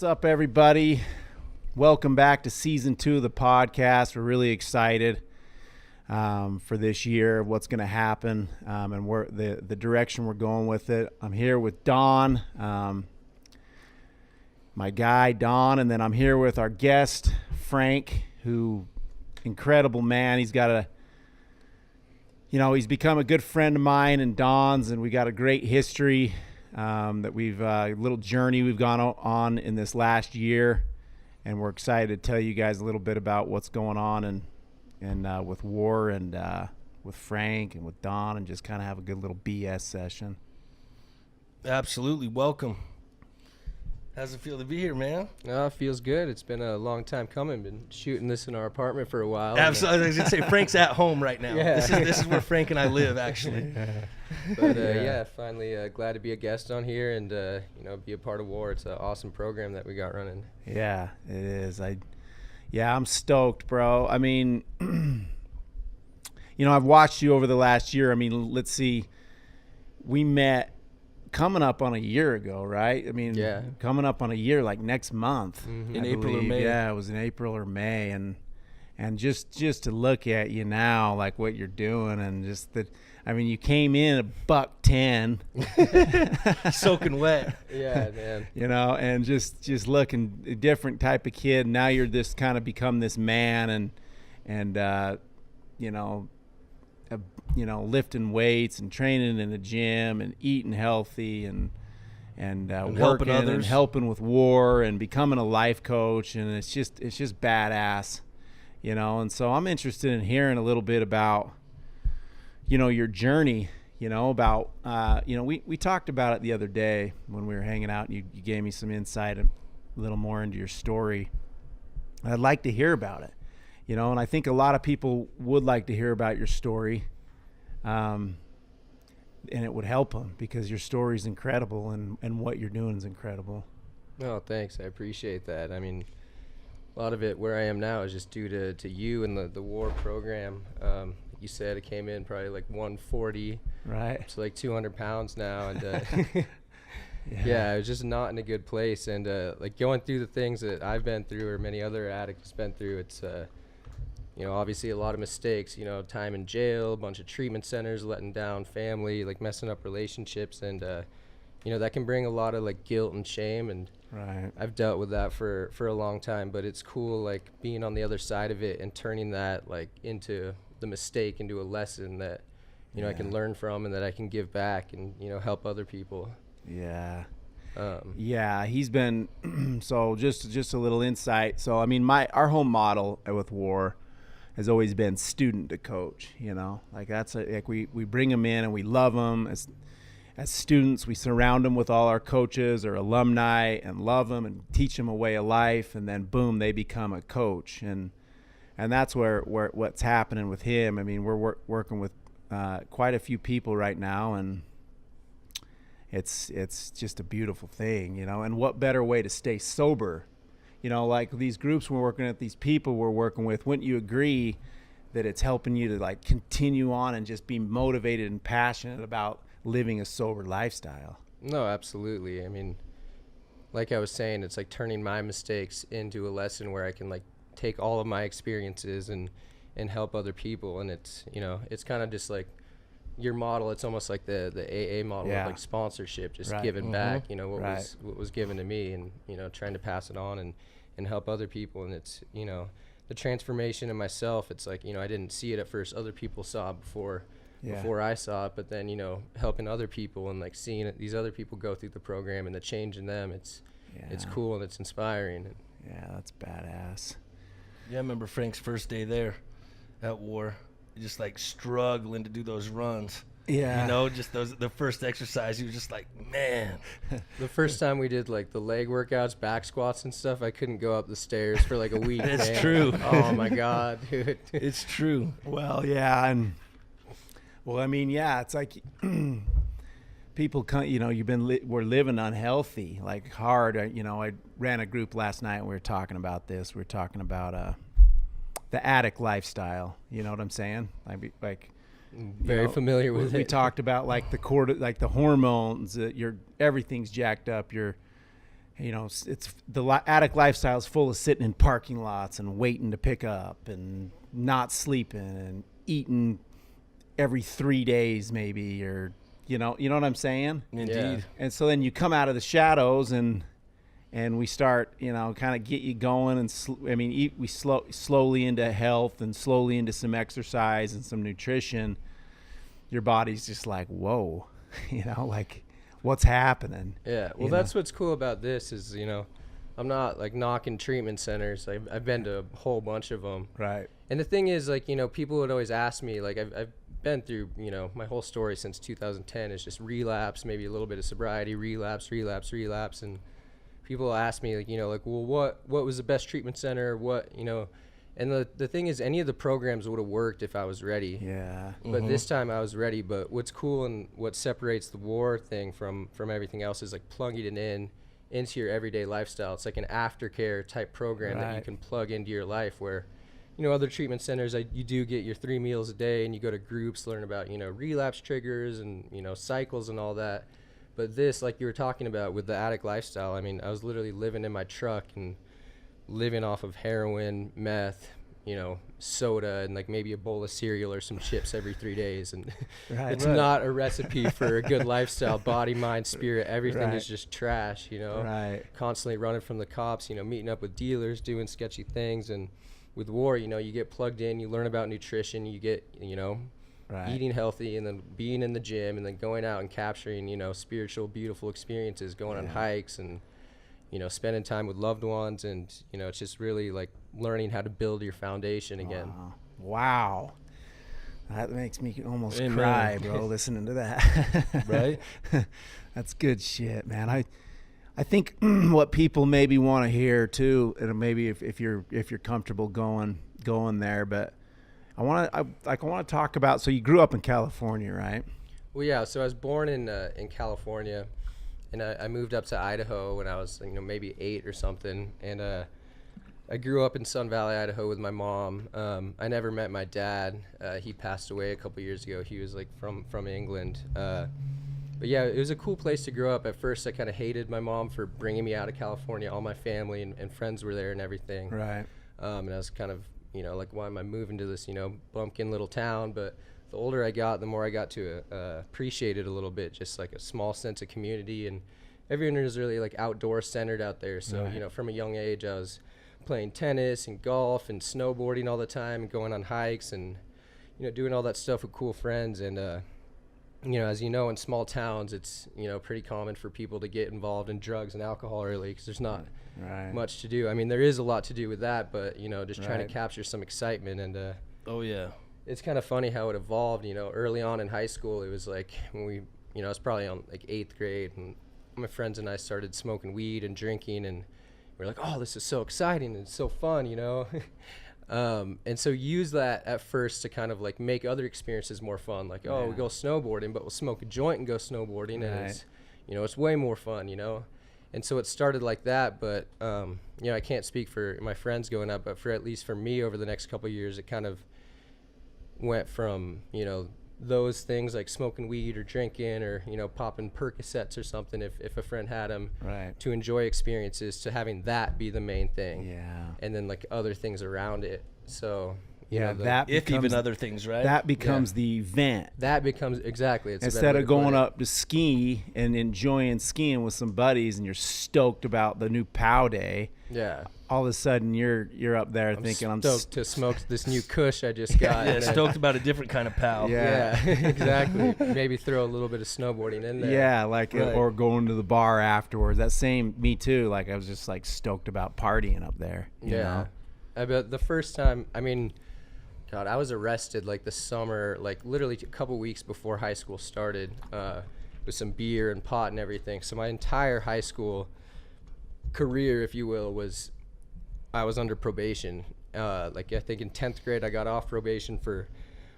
What's up, everybody? Welcome back to season 2 of the podcast. We're really excited for this year, what's going to happen, and the direction we're going with it. I'm here with Don, my guy Don, and then I'm here with our guest Frank, who incredible man. He's got he's become a good friend of mine and Don's, and we got a great history. That we've a little journey we've gone on in this last year, and we're excited to tell you guys a little bit about what's going on and with War and with Frank and with Don, and just kind of have a good little BS session. Absolutely. Welcome. How's it feel to be here, man? It feels good. It's been a long time coming. Been shooting this in our apartment for a while. Absolutely. I was going to say, Frank's at home right now. Yeah. This is where Frank and I live, actually. But finally glad to be a guest on here and be a part of War. It's an awesome program that we got running. Yeah, it is. I'm stoked, bro. I mean, I've watched you over the last year. I mean, let's see. We met coming up on a year ago, right? I mean, coming up on a year, like next month. Mm-hmm. In April or May. Yeah, it was in April or May. And just to look at you now, like what you're doing, and just that, I mean, you came in $110. Soaking wet. Yeah, man. And just looking a different type of kid. Now you're this kind of become this man and lifting weights and training in the gym and eating healthy and working helping others and helping with War and becoming a life coach. And it's just badass, and so I'm interested in hearing a little bit about, your journey, about, we talked about it the other day when we were hanging out, and you gave me some insight a little more into your story. I'd like to hear about it, and I think a lot of people would like to hear about your story. And it would help them because your story is incredible and what you're doing is incredible. Oh, thanks. I appreciate that. I mean, a lot of it where I am now is just due to you and the War program. You said it came in probably like 140, right? So like 200 pounds now. And I was just not in a good place. And like going through the things that I've been through or many other addicts been through, it's obviously a lot of mistakes, time in jail, a bunch of treatment centers, letting down family, like messing up relationships. And, that can bring a lot of like guilt and shame. And right. I've dealt with that for a long time, but it's cool, like being on the other side of it and turning that like into the mistake into a lesson that, I can learn from and that I can give back and, help other people. Yeah. He's been, so just a little insight. So, I mean, our home model with War has always been student to coach, like that's like we bring them in and we love them as students. We surround them with all our coaches or alumni and love them and teach them a way of life. And then boom, they become a coach. And that's where what's happening with him. I mean, we're working with quite a few people right now, and it's just a beautiful thing, and what better way to stay sober? Like these groups we're working at, these people we're working with, wouldn't you agree that it's helping you to like continue on and just be motivated and passionate about living a sober lifestyle? No, absolutely. I mean, like I was saying, it's like turning my mistakes into a lesson where I can like take all of my experiences and help other people. And it's, it's kind of just like your model. It's almost like the AA model of like sponsorship, just giving back, what was given to me, and, trying to pass it on and help other people. And it's, the transformation in myself, it's like, I didn't see it at first. Other people saw it before I saw it, but then, helping other people and like seeing it, these other people go through the program and the change in them, it's cool and it's inspiring. Yeah, that's badass. Yeah, I remember Frank's first day there at War. Just like struggling to do those runs. Yeah. Just the first exercise, he was just like, man. The first time we did like the leg workouts, back squats and stuff, I couldn't go up the stairs for like a week. That's true. Oh my God, dude. It's true. Well, yeah. And well, I mean, yeah, it's like people come, we're living unhealthy, like hard. I ran a group last night and we were talking about this. We were talking about the addict lifestyle. You know what I'm saying? Like very familiar with it. We talked about like the hormones. Everything's jacked up. you know, it's the addict lifestyle is full of sitting in parking lots and waiting to pick up and not sleeping and eating every 3 days maybe, or you know what I'm saying? Indeed. Yeah. And so then you come out of the shadows and we start, you know, kind of get you going, and we slowly into health and slowly into some exercise and some nutrition. Your body's just like, whoa, you know, like what's happening? Yeah. Well, that's what's cool about this is, you know, I'm not like knocking treatment centers. I've been to a whole bunch of them. Right. And the thing is, like, you know, people would always ask me, like, I've been through, you know, my whole story since 2010 is just relapse, maybe a little bit of sobriety, relapse. And people ask me, like, you know, like, well, what was the best treatment center? What, you know, and the thing is, any of the programs would have worked if I was ready. Yeah. But this time I was ready. But what's cool and what separates the war thing from everything else is like plugging it into your everyday lifestyle. It's like an aftercare type program that you can plug into your life, where, you know, other treatment centers, you do get your 3 meals a day and you go to groups, learn about, you know, relapse triggers and, you know, cycles and all that. But this, like you were talking about with the addict lifestyle, I mean, I was literally living in my truck and living off of heroin, meth, you know, soda, and like maybe a bowl of cereal or some chips every 3 days. And it's not a recipe for a good lifestyle. Body, mind, spirit, everything is just trash, you know. Right. Constantly running from the cops, you know, meeting up with dealers, doing sketchy things. And with war, you know, you get plugged in, you learn about nutrition, you get, you know, eating healthy, and then being in the gym, and then going out and capturing, you know, spiritual, beautiful experiences, going on hikes, and, you know, spending time with loved ones. And, you know, it's just really like learning how to build your foundation again. Wow. That makes me almost cry, bro, listening to that. Right? That's good shit, man. I think what people maybe want to hear too, and maybe if you're comfortable going there, but I want to talk about, so you grew up in California, right? Well, yeah. So I was born in California, and I moved up to Idaho when I was, you know, maybe 8 or something. And I grew up in Sun Valley, Idaho with my mom. I never met my dad. He passed away a couple years ago. He was like from England. But yeah, it was a cool place to grow up. At first, I kind of hated my mom for bringing me out of California. All my family and friends were there and everything. Right. And I was kind of, you know, like, why am I moving to this, you know, bumpkin little town? But the older I got, the more I got to appreciate it a little bit, just like a small sense of community. And everyone was really like outdoor centered out there. So, you know, from a young age, I was playing tennis and golf and snowboarding all the time and going on hikes and, you know, doing all that stuff with cool friends. And, you know, as you know, in small towns, it's, you know, pretty common for people to get involved in drugs and alcohol early because there's not much to do. I mean, there is a lot to do with that, but, you know, just trying to capture some excitement. And it's kind of funny how it evolved. You know, early on in high school, it was like when we, you know, it's probably on like 8th grade, and my friends and I started smoking weed and drinking, and we're like, oh, this is so exciting and it's so fun, you know. And so use that at first to kind of like make other experiences more fun. Like, oh, we go snowboarding, but we'll smoke a joint and go snowboarding, and it's, you know, it's way more fun, you know. And so it started like that. But you know, I can't speak for my friends going up, but for at least for me over the next couple of years, it kind of went from, you know, those things like smoking weed or drinking or, you know, popping Percocets or something if a friend had them, to enjoy experiences, to having that be the main thing, and then like other things around it. So you know, that if becomes, even other things, right? That becomes the event. That becomes exactly. It's instead of going up to ski and enjoying skiing with some buddies, and you're stoked about the new POW day. Yeah. All of a sudden, you're up there thinking, I'm stoked to smoke this new Kush I just got. Yeah, stoked about a different kind of POW. Yeah, exactly. Maybe throw a little bit of snowboarding in there. Yeah, like or going to the bar afterwards. That same, me too. Like I was just like stoked about partying up there. You know? I bet the first time, I mean, God, I was arrested like the summer, like literally a couple weeks before high school started, with some beer and pot and everything. So my entire high school career, if you will, I was under probation. Like I think in 10th grade, I got off probation for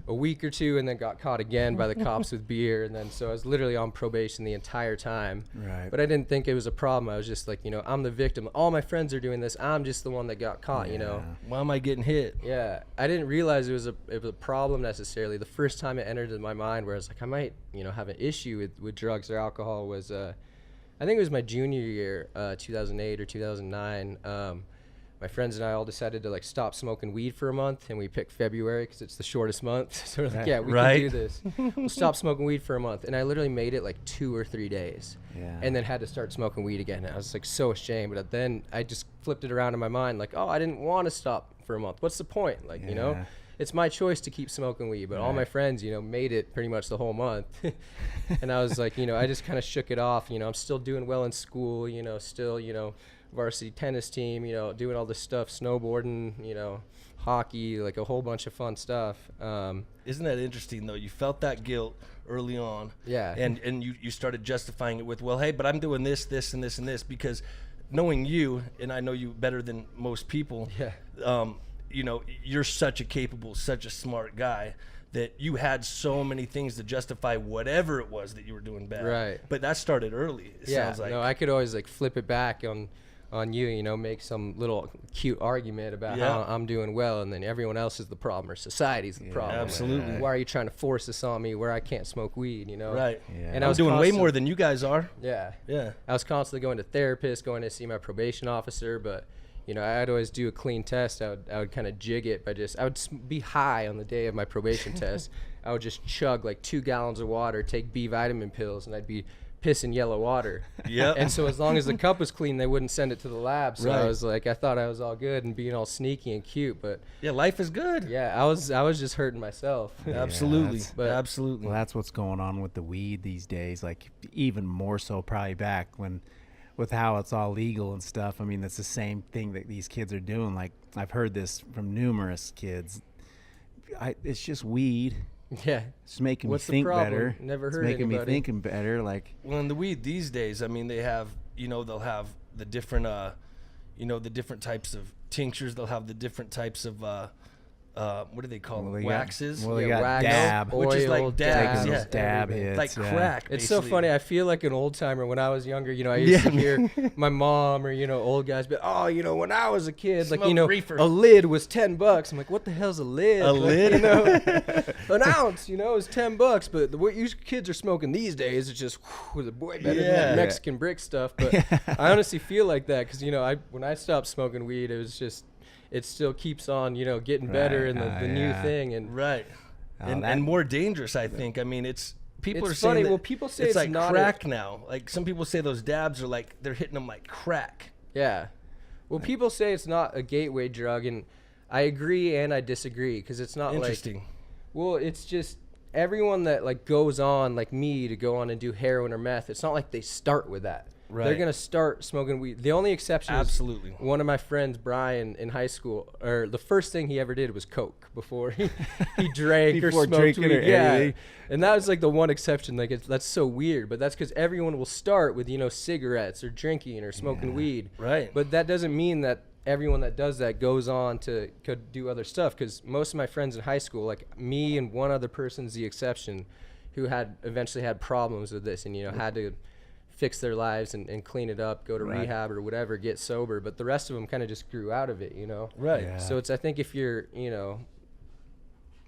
a week or two, and then got caught again by the cops with beer. And then so I was literally on probation the entire time. Right. But I didn't think it was a problem. I was just like, you know, I'm the victim. All my friends are doing this. I'm just the one that got caught. You know. Why am I getting hit? Yeah, I didn't realize it was a problem necessarily. The first time it entered in my mind, where I was like, I might, you know, have an issue with drugs or alcohol, was I think it was my junior year, 2008 or 2009. My friends and I all decided to like stop smoking weed for a month, and we picked February because it's the shortest month. So we're like, yeah, we can do this. We'll stop smoking weed for a month. And I literally made it like 2 or 3 days, and then had to start smoking weed again. And I was like so ashamed, but then I just flipped it around in my mind like, oh, I didn't want to stop for a month. What's the point? Like, you know, it's my choice to keep smoking weed, but all my friends, you know, made it pretty much the whole month. And I was like, you know, I just kind of shook it off. You know, I'm still doing well in school, you know, still, you know, varsity tennis team, you know, doing all this stuff, snowboarding, you know, hockey, like a whole bunch of fun stuff. Isn't that interesting though? You felt that guilt early on. Yeah. And you started justifying it with, well, hey, but I'm doing this, this, and this, and this, because knowing you, and I know you better than most people, you know, you're such a capable, such a smart guy that you had so many things to justify whatever it was that you were doing bad. Right. But that started early, it sounds like. No, I could always like flip it back on you, you know, make some little cute argument about how I'm doing well, and then everyone else is the problem, or society's the problem. Absolutely. Why are you trying to force this on me where I can't smoke weed, you know? Right. And I was doing way more than you guys are. Yeah. I was constantly going to therapists, going to see my probation officer, but you know, I'd always do a clean test. I would kind of jig it by I would be high on the day of my probation test. I would just chug like 2 gallons of water, take B vitamin pills, and I'd be pissing yellow water. Yeah. And so as long as the cup was clean, they wouldn't send it to the lab. So I was like, I thought I was all good and being all sneaky and cute, but yeah, life is good. Yeah, I was just hurting myself. Absolutely. Absolutely. Well, that's what's going on with the weed these days. Like even more so probably back when, with how it's all legal and stuff. I mean, that's the same thing that these kids are doing. Like I've heard this from numerous kids. It's just weed. Yeah, it's making me think better. Never heard it's making anybody. me thinking better. Like, well, in the weed these days, I mean, they have, you know, they'll have the different, you know, the different types of tinctures. They'll have the different types of, what do they call them? Waxes. They got dab, which is like dabs, dab hits, like crack. It's so funny. I feel like an old timer. When I was younger, you know, I used to hear my mom or, you know, old guys, but oh, you know, when I was a kid, like, you know, reefer. A lid was $10. I'm like, what the hell's a lid? Lid, you know, an ounce, you know, is $10. But what you kids are smoking these days, it's just the boy better than that Mexican brick stuff. But I honestly feel like that because, you know, when I stopped smoking weed, it was just. It still keeps on, you know, getting better and the new thing and and more dangerous. I think. I mean, people are funny. saying Well, people say it's like not crack now. Like some people say those dabs are like they're hitting them like crack. Yeah. Well, people say it's not a gateway drug, and I agree and I disagree because it's not interesting. Well, it's just everyone that like goes on like me to go on and do heroin or meth. It's not like they start with that. Right. They're gonna start smoking weed. The only exception is one of my friends, Brian, in high school, or the first thing he ever did was coke before he drank or smoked weed. Yeah, and that was like the one exception. Like that's so weird, but that's because everyone will start with, you know, cigarettes or drinking or smoking weed. Right. But that doesn't mean that everyone that does that goes on to could do other stuff. Because most of my friends in high school, like me and one other person's the exception, who had eventually had problems with this and, you know, had to fix their lives and clean it up, go to rehab or whatever, get sober. But the rest of them kind of just grew out of it, you know? Right. Yeah. So I think if you're, you know,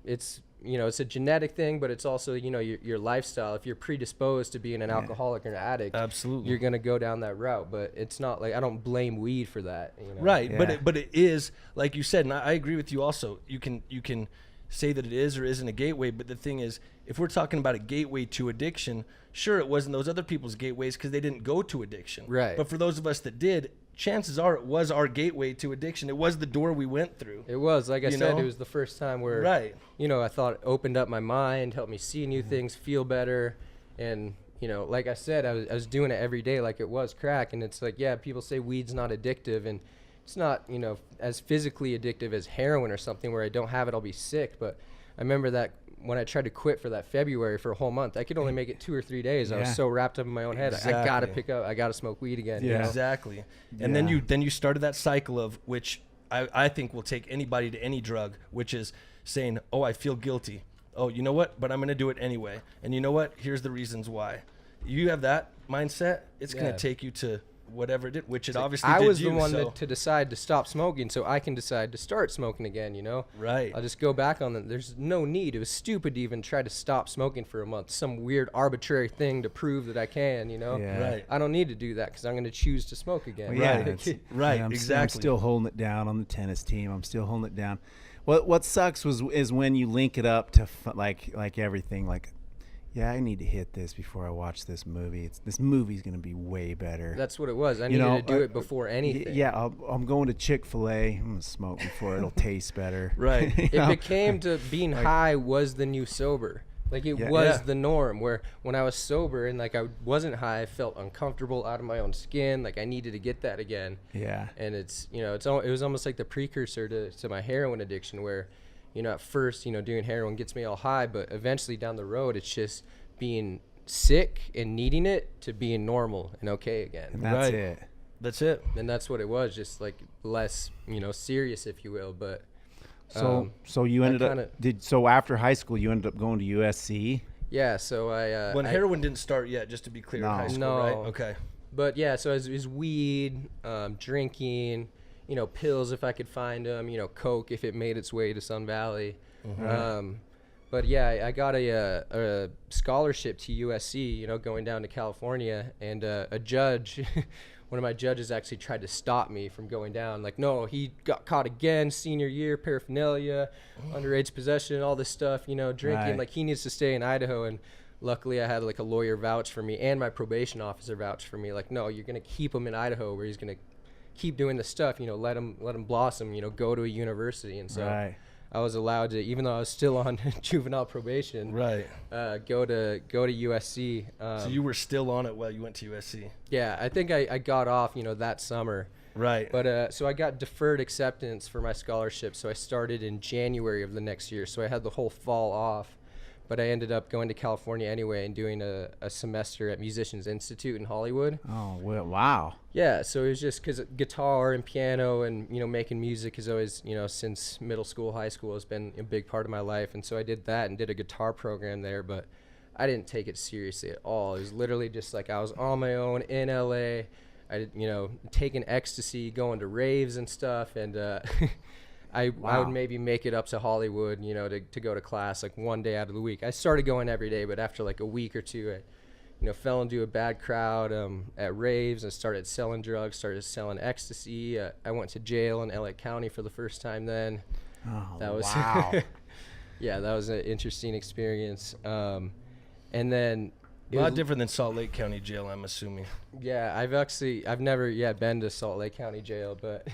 it's a genetic thing, but it's also, you know, your lifestyle. If you're predisposed to being an alcoholic or an addict, absolutely, you're going to go down that route. But it's not like, I don't blame weed for that, you know? Right. Yeah. But it is, like you said, and I agree with you also. You can say that it is or isn't a gateway, but the thing is, if we're talking about a gateway to addiction, sure, it wasn't those other people's gateways because they didn't go to addiction. Right. But for those of us that did, chances are it was our gateway to addiction. It was the door we went through. It was, like I said, it was the first time where, you know, I thought it opened up my mind, helped me see new things, feel better. And, you know, like I said, I was doing it every day like it was crack. And it's like, yeah, people say weed's not addictive. And it's not, you know, as physically addictive as heroin or something where I don't have it, I'll be sick. But I remember that when I tried to quit for that February for a whole month, I could only make it 2 or 3 days. I was so wrapped up in my own head. I got to smoke weed again. Yeah, you know? Exactly. And then you started that cycle of which I think will take anybody to any drug, which is saying, oh, I feel guilty. Oh, you know what? But I'm going to do it anyway. And you know what? Here's the reasons why. You have that mindset, it's going to take you to whatever it did, which it obviously I did was you, the one so. to decide to stop smoking, so I can decide to start smoking again, you know? Right. I'll just go back on them. There's no need. It was stupid to even try to stop smoking for a month. Some weird arbitrary thing to prove that I can, you know? Yeah. Right. I don't need to do that because I'm going to choose to smoke again. Well, yeah, Right. Right, I'm exactly. still holding it down on the tennis team. I'm still holding it down. What sucks is when you link it up to like everything. Like, yeah, I need to hit this before I watch this movie. This movie's gonna be way better. That's what it was. I needed to do it before anything. Yeah, I'm going to Chick-fil-A. I'm gonna smoke before it'll taste better. Right. It became to being high was the new sober. Like it was the norm, where when I was sober and like I wasn't high, I felt uncomfortable out of my own skin. Like I needed to get that again. Yeah. And it's, you know, it was almost like the precursor to my heroin addiction, where, you know, at first, you know, doing heroin gets me all high, but eventually down the road, it's just being sick and needing it to being normal and okay again. And that's it. That's it. And that's what it was, just like less, you know, serious, if you will. But so you ended up so after high school you ended up going to USC. yeah, so I Heroin didn't start yet, just to be clear, in high school, right? Okay. But yeah, so it was weed, drinking, you know, pills if I could find them, you know, coke if it made its way to Sun Valley. But yeah, I got a scholarship to USC, you know, going down to California, and a judge, one of my judges actually tried to stop me from going down. Like, no, he got caught again, senior year, paraphernalia, underage possession, all this stuff, you know, drinking. Right. Like, he needs to stay in Idaho. And luckily I had like a lawyer vouch for me and my probation officer vouch for me. Like, no, you're going to keep him in Idaho where he's going to keep doing the stuff, you know, let him blossom, you know, go to a university. And so I was allowed to, even though I was still on juvenile probation, go to USC. So you were still on it while you went to USC? Yeah, I think I got off, you know, that summer. Right. But so I got deferred acceptance for my scholarship, so I started in January of the next year. So I had the whole fall off. But I ended up going to California anyway and doing a semester at Musicians Institute in Hollywood. Oh, well, wow. Yeah, so it was just because guitar and piano and, you know, making music has always, you know, since middle school, high school has been a big part of my life. And so I did that and did a guitar program there, but I didn't take it seriously at all. It was literally just like I was on my own in LA. I did, you know, taking ecstasy, going to raves and stuff, and I would maybe make it up to Hollywood, you know, to go to class like one day out of the week. I started going every day, but after like a week or two, I, you know, fell into a bad crowd at raves and started selling drugs, started selling ecstasy. I went to jail in LA County for the first time then. Oh, that was wow. Yeah, that was an interesting experience. And then a lot different than Salt Lake County Jail, I'm assuming. Yeah, I've never been to Salt Lake County Jail, but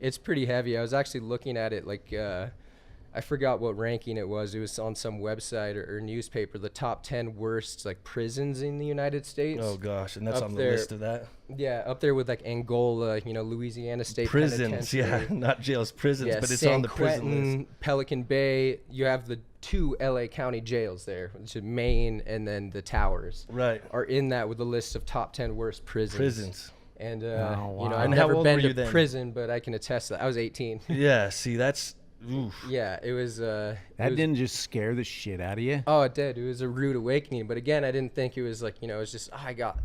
it's pretty heavy. I was actually looking at it like I forgot what ranking it was. It was on some website or newspaper, the top 10 worst like prisons in the United States. Oh gosh, and that's up on there, the list of that. Yeah, up there with like Angola, you know, Louisiana State prisons. Yeah, not jails, prisons, yeah, but it's San on the prison Quentin, list. Pelican Bay. You have the 2 LA County jails there, which is Maine and then the Towers. Right. Are in that with a list of top 10 worst prisons. And you know, I've And never how old been were to you then? prison, but I can attest that I was 18. Yeah, see, that's oof. Yeah, it was. That didn't just scare the shit out of you? Oh, it did. It was a rude awakening. But again, I didn't think it was like, you know, it's just I got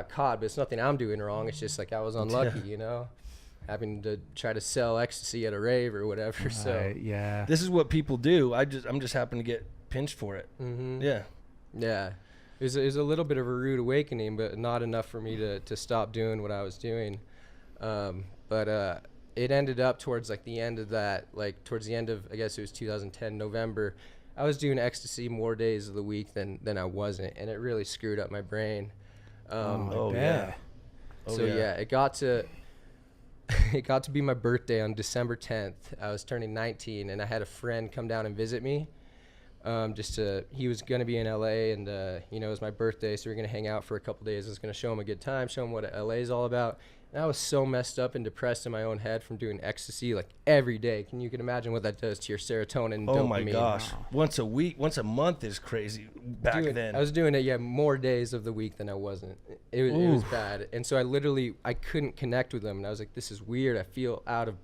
caught, but it's nothing I'm doing wrong. It's just like I was unlucky, you know, having to try to sell ecstasy at a rave or whatever. So yeah, this is what people do. I'm just happen to get pinched for it. Mm-hmm. Yeah. It was a little bit of a rude awakening, but not enough for me to stop doing what I was doing. But it ended up towards like the end of that, like towards the end of, I guess it was 2010 November, I was doing ecstasy more days of the week than I wasn't, and it really screwed up my brain. Yeah. It got to be my birthday on December 10th. I was turning 19, and I had a friend come down and visit me. He was going to be in LA, and you know, it was my birthday, so we were going to hang out for a couple days. I was going to show him a good time, show him what LA is all about. And I was so messed up and depressed in my own head from doing ecstasy like every day. You can imagine what that does to your serotonin and dopamine. Oh my gosh. Wow. Once a week, once a month is crazy back then. I was doing it, more days of the week than I wasn't. It was bad. And so I couldn't connect with them. And I was like, this is weird. I feel out of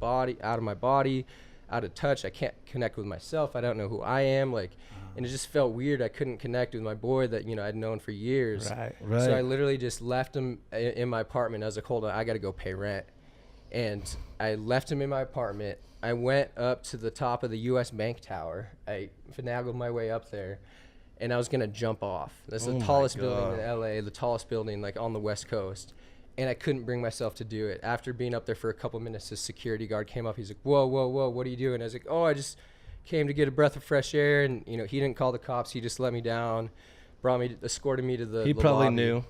my body, out of touch. I can't connect with myself. I don't know who I am. Like, And it just felt weird. I couldn't connect with my boy that, you know, I'd known for years. Right. So I literally just left him in my apartment. I was like, hold on, I got to go pay rent. And I left him in my apartment. I went up to the top of the U.S. Bank Tower. I finagled my way up there, and I was going to jump off. That's the tallest building in L.A., the tallest building, like, on the West Coast. And I couldn't bring myself to do it. After being up there for a couple minutes, the security guard came up. He's like, whoa, what are you doing? I was like, oh, I just came to get a breath of fresh air. And, you know, he didn't call the cops. He just let me down, escorted me to the He probably lobby. knew.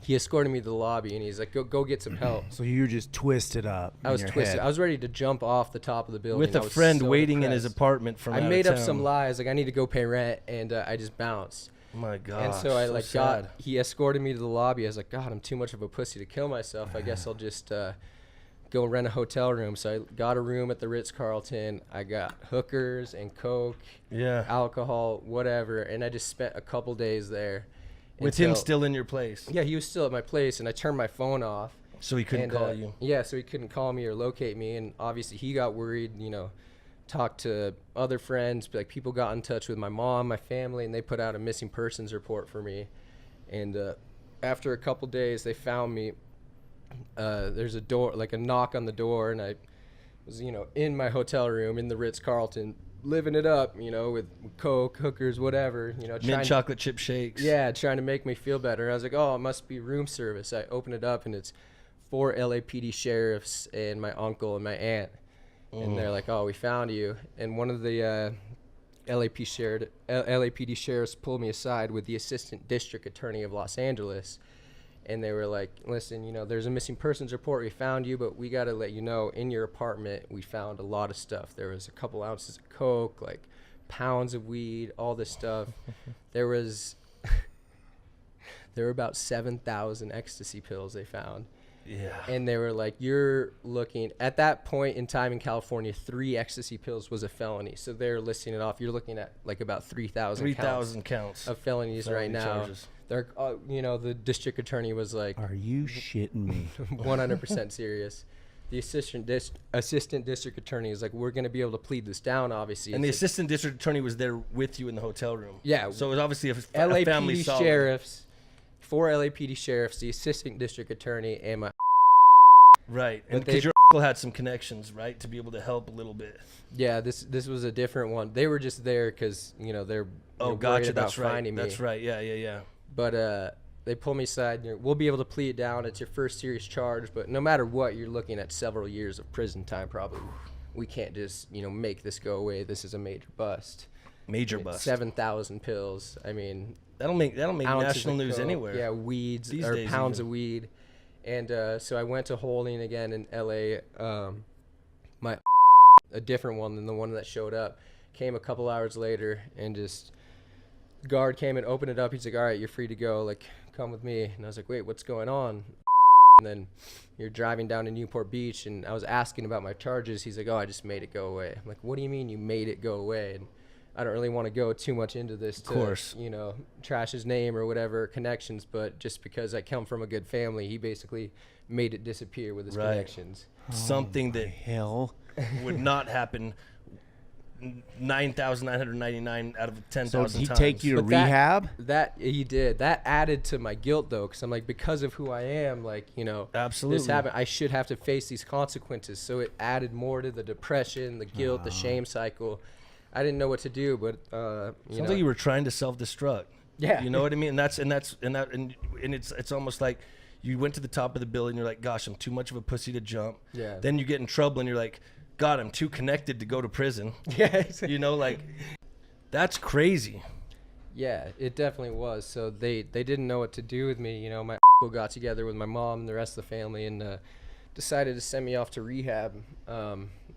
He escorted me to the lobby, and he's like, go get some help. So you were just twisted up. I was twisted. Head. I was ready to jump off the top of the building. With a friend waiting in his depressed. apartment from I out made of up town. some lies. Like, I need to go pay rent, and I just bounced. Oh my God. And so I sad. he escorted me to the lobby. I was like, God, I'm too much of a pussy to kill myself. I guess I'll just go rent a hotel room. So I got a room at the Ritz-Carlton. I got hookers and coke, alcohol, whatever. And I just spent a couple days there. With him still in your place? Yeah, he was still at my place, and I turned my phone off. So he couldn't call you? Yeah, so he couldn't call me or locate me. And obviously he got worried, you know, talked to other friends. Like, people got in touch with my mom, my family, and they put out a missing persons report for me. And after a couple days, they found me. There's a door, like a knock on the door, and I was, you know, in my hotel room in the Ritz-Carlton, living it up, you know, with coke, hookers, whatever, you know. Mint chocolate chip shakes. Yeah, trying to make me feel better. I was like, oh, it must be room service. I open it up, and it's 4 LAPD sheriffs and my uncle and my aunt. And they're like, oh, we found you. And one of the LAPD sheriffs pulled me aside with the assistant district attorney of Los Angeles. And they were like, listen, you know, there's a missing persons report. We found you, but we got to let you know, in your apartment, we found a lot of stuff. There was a couple ounces of coke, like pounds of weed, all this stuff. There were about 7,000 ecstasy pills they found. Yeah. And they were like, you're looking, at that point in time in California, 3 ecstasy pills was a felony. So they're listing it off. You're looking at like about 3,000 counts of felonies right now. Charges. They're, you know, the district attorney was like, are you shitting me? 100% serious. The assistant district attorney is like, we're going to be able to plead this down, obviously. And the assistant district attorney was there with you in the hotel room. Yeah. So it was obviously a LAPD family solid. sheriffs, 4 LAPD sheriffs, the assistant district attorney, and my right. And because your uncle had some connections, right, to be able to help a little bit. Yeah, this was a different one. They were just there because, you know, they're worried about finding me. That's right. Yeah. But they pull me aside. We'll be able to plead it down. It's your first serious charge, but no matter what, you're looking at several years of prison time probably. We can't just, you know, make this go away. This is a major bust. Major bust. 7,000 pills. I mean, that'll make national news anywhere. Yeah, weeds These or days pounds even. of weed. And so I went to holding again in LA. A different one than the one that showed up came a couple hours later, and just guard came and opened it up. He's like, all right, you're free to go, like, come with me. And I was like, wait, what's going on? And then you're driving down to Newport Beach, and I was asking about my charges. He's like, oh, I just made it go away. I'm like, what do you mean you made it go away? And I don't really want to go too much into this to, you know, trash his name or whatever connections, but just because I come from a good family, he basically made it disappear with his connections. Something that would not happen 9,999 out of 10,000 So times. did he take you to rehab? That he did. That added to my guilt, though, because I'm like, because of who I am, like, you know, absolutely, this happened. I should have to face these consequences. So it added more to the depression, the guilt, the shame cycle. I didn't know what to do, but sounds like you were trying to self-destruct. Yeah, you know what I mean. And it's almost like you went to the top of the building. You're like, gosh, I'm too much of a pussy to jump. Yeah. Then you get in trouble, and you're like, God, I'm too connected to go to prison. Yeah, exactly. You know, like, that's crazy. Yeah, it definitely was. So they didn't know what to do with me. You know, my uncle got together with my mom and the rest of the family and decided to send me off to rehab.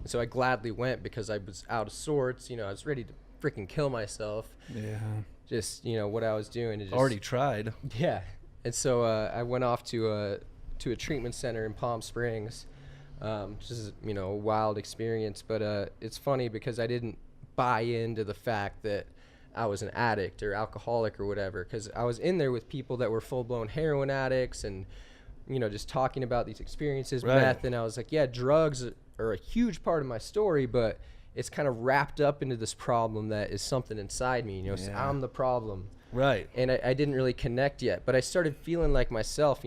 So I gladly went because I was out of sorts. You know, I was ready to freaking kill myself. Yeah. Just, you know, what I was doing. Just, already tried. Yeah. And so I went off to a treatment center in Palm Springs. Just, you know, a wild experience. But it's funny because I didn't buy into the fact that I was an addict or alcoholic or whatever, because I was in there with people that were full-blown heroin addicts and, you know, just talking about these experiences, meth, and I was like, yeah, drugs are a huge part of my story, but it's kind of wrapped up into this problem that is something inside me, so I'm the problem. Right. And I didn't really connect yet, but I started feeling like myself,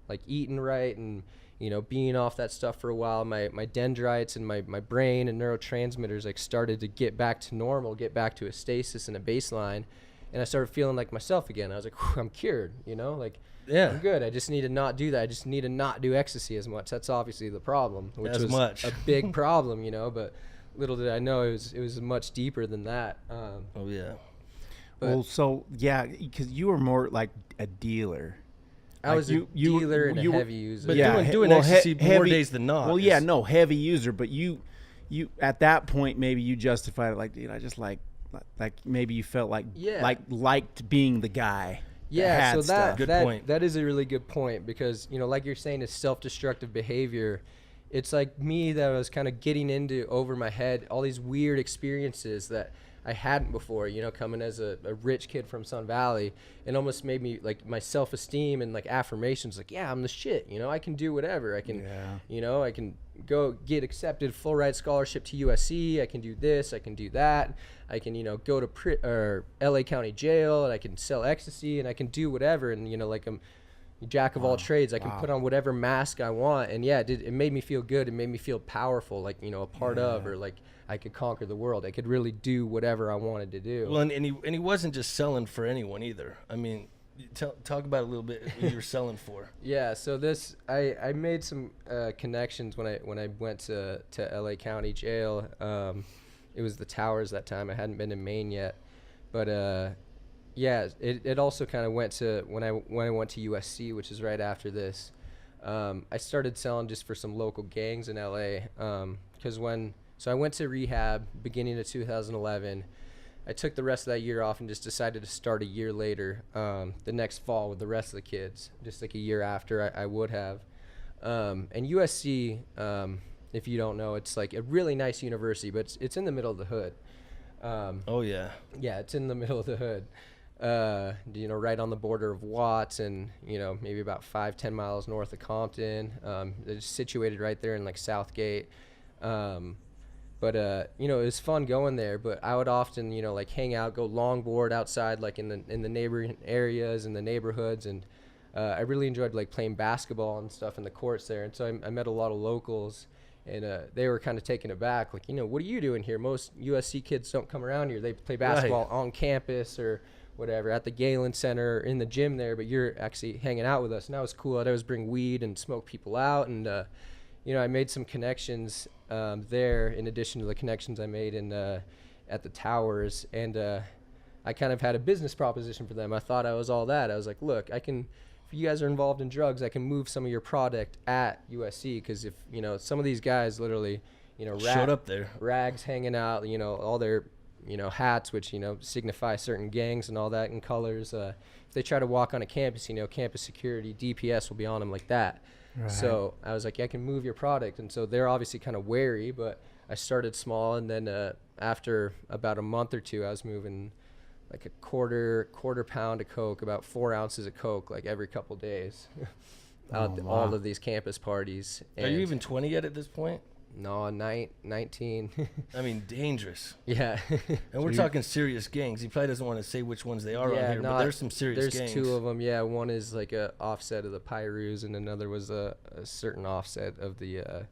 like eating right and, being off that stuff for a while. My dendrites and my brain and neurotransmitters like started to get back to normal, get back to a stasis and a baseline. And I started feeling like myself again. I was like, I'm cured, like, yeah, I'm good. I just need to not do that. I just need to not do ecstasy as much. That's obviously the problem, which was a big problem, but little did I know it was much deeper than that. Oh yeah. Well, so yeah, because you were more like a dealer. I was a dealer and a heavy user. But doing ecstasy more days than not. Well, yeah, no, heavy user. But you at that point maybe you justified it like, I just like maybe you felt like liked being the guy. Yeah, so good point. That is a really good point because like you're saying, it's self-destructive behavior. It's like me that I was kind of getting into over my head, all these weird experiences that I hadn't before, coming as a rich kid from Sun Valley. It almost made me like my self-esteem and like affirmations, like, yeah, I'm the shit, I can do whatever. I can, I can go get accepted full ride scholarship to USC. I can do this, I can do that. I can, go to LA County jail and I can sell ecstasy and I can do whatever. And, like I'm jack of all trades. I can put on whatever mask I want. And yeah, it made me feel good. It made me feel powerful, like, a part of, or like I could conquer the world. I could really do whatever I wanted to do. Well, and he wasn't just selling for anyone either. I mean, talk about a little bit what you were selling for. Yeah, so I made some connections when I went to LA County jail. It was the Towers that time. I hadn't been to Maine yet, but yeah, it also kind of went to when I went to USC, which is right after this. I started selling just for some local gangs in LA, because so I went to rehab beginning of 2011. I took the rest of that year off and just decided to start a year later, the next fall with the rest of the kids, just like a year after I would have. And USC, if you don't know, it's like a really nice university, but it's in the middle of the hood. Oh yeah. Yeah, it's in the middle of the hood. Right on the border of Watts and, maybe about 5-10 miles north of Compton. It's situated right there in like Southgate. But it was fun going there, but I would often, like hang out, go longboard outside, like in the neighboring areas and the neighborhoods. And I really enjoyed like playing basketball and stuff in the courts there. And so I met a lot of locals, and they were kind of taken aback, like, what are you doing here? Most USC kids don't come around here. They play basketball on campus or whatever, at the Galen Center or in the gym there, but you're actually hanging out with us. And that was cool. I'd always bring weed and smoke people out. And, I made some connections there in addition to the connections I made at the Towers. And I kind of had a business proposition for them. I thought I was all that. I was like, look, if you guys are involved in drugs, I can move some of your product at USC. Because if, some of these guys literally, showed up there, rags hanging out, all their hats, which, signify certain gangs and all that in colors. If they try to walk on a campus, campus security, DPS will be on them like that. Right. So I was like, I can move your product. And so they're obviously kind of wary, but I started small. And then after about a month or two, I was moving like a quarter pound of Coke, about 4 ounces of Coke, like every couple days all of these campus parties. Are you even 20 yet at this point? No, 19. I mean, dangerous. Yeah. And we're talking serious gangs. He probably doesn't want to say which ones they are on here, but there's some serious gangs. There's 2 of them, yeah. One is like a offset of the Pyrus, and another was a certain offset of the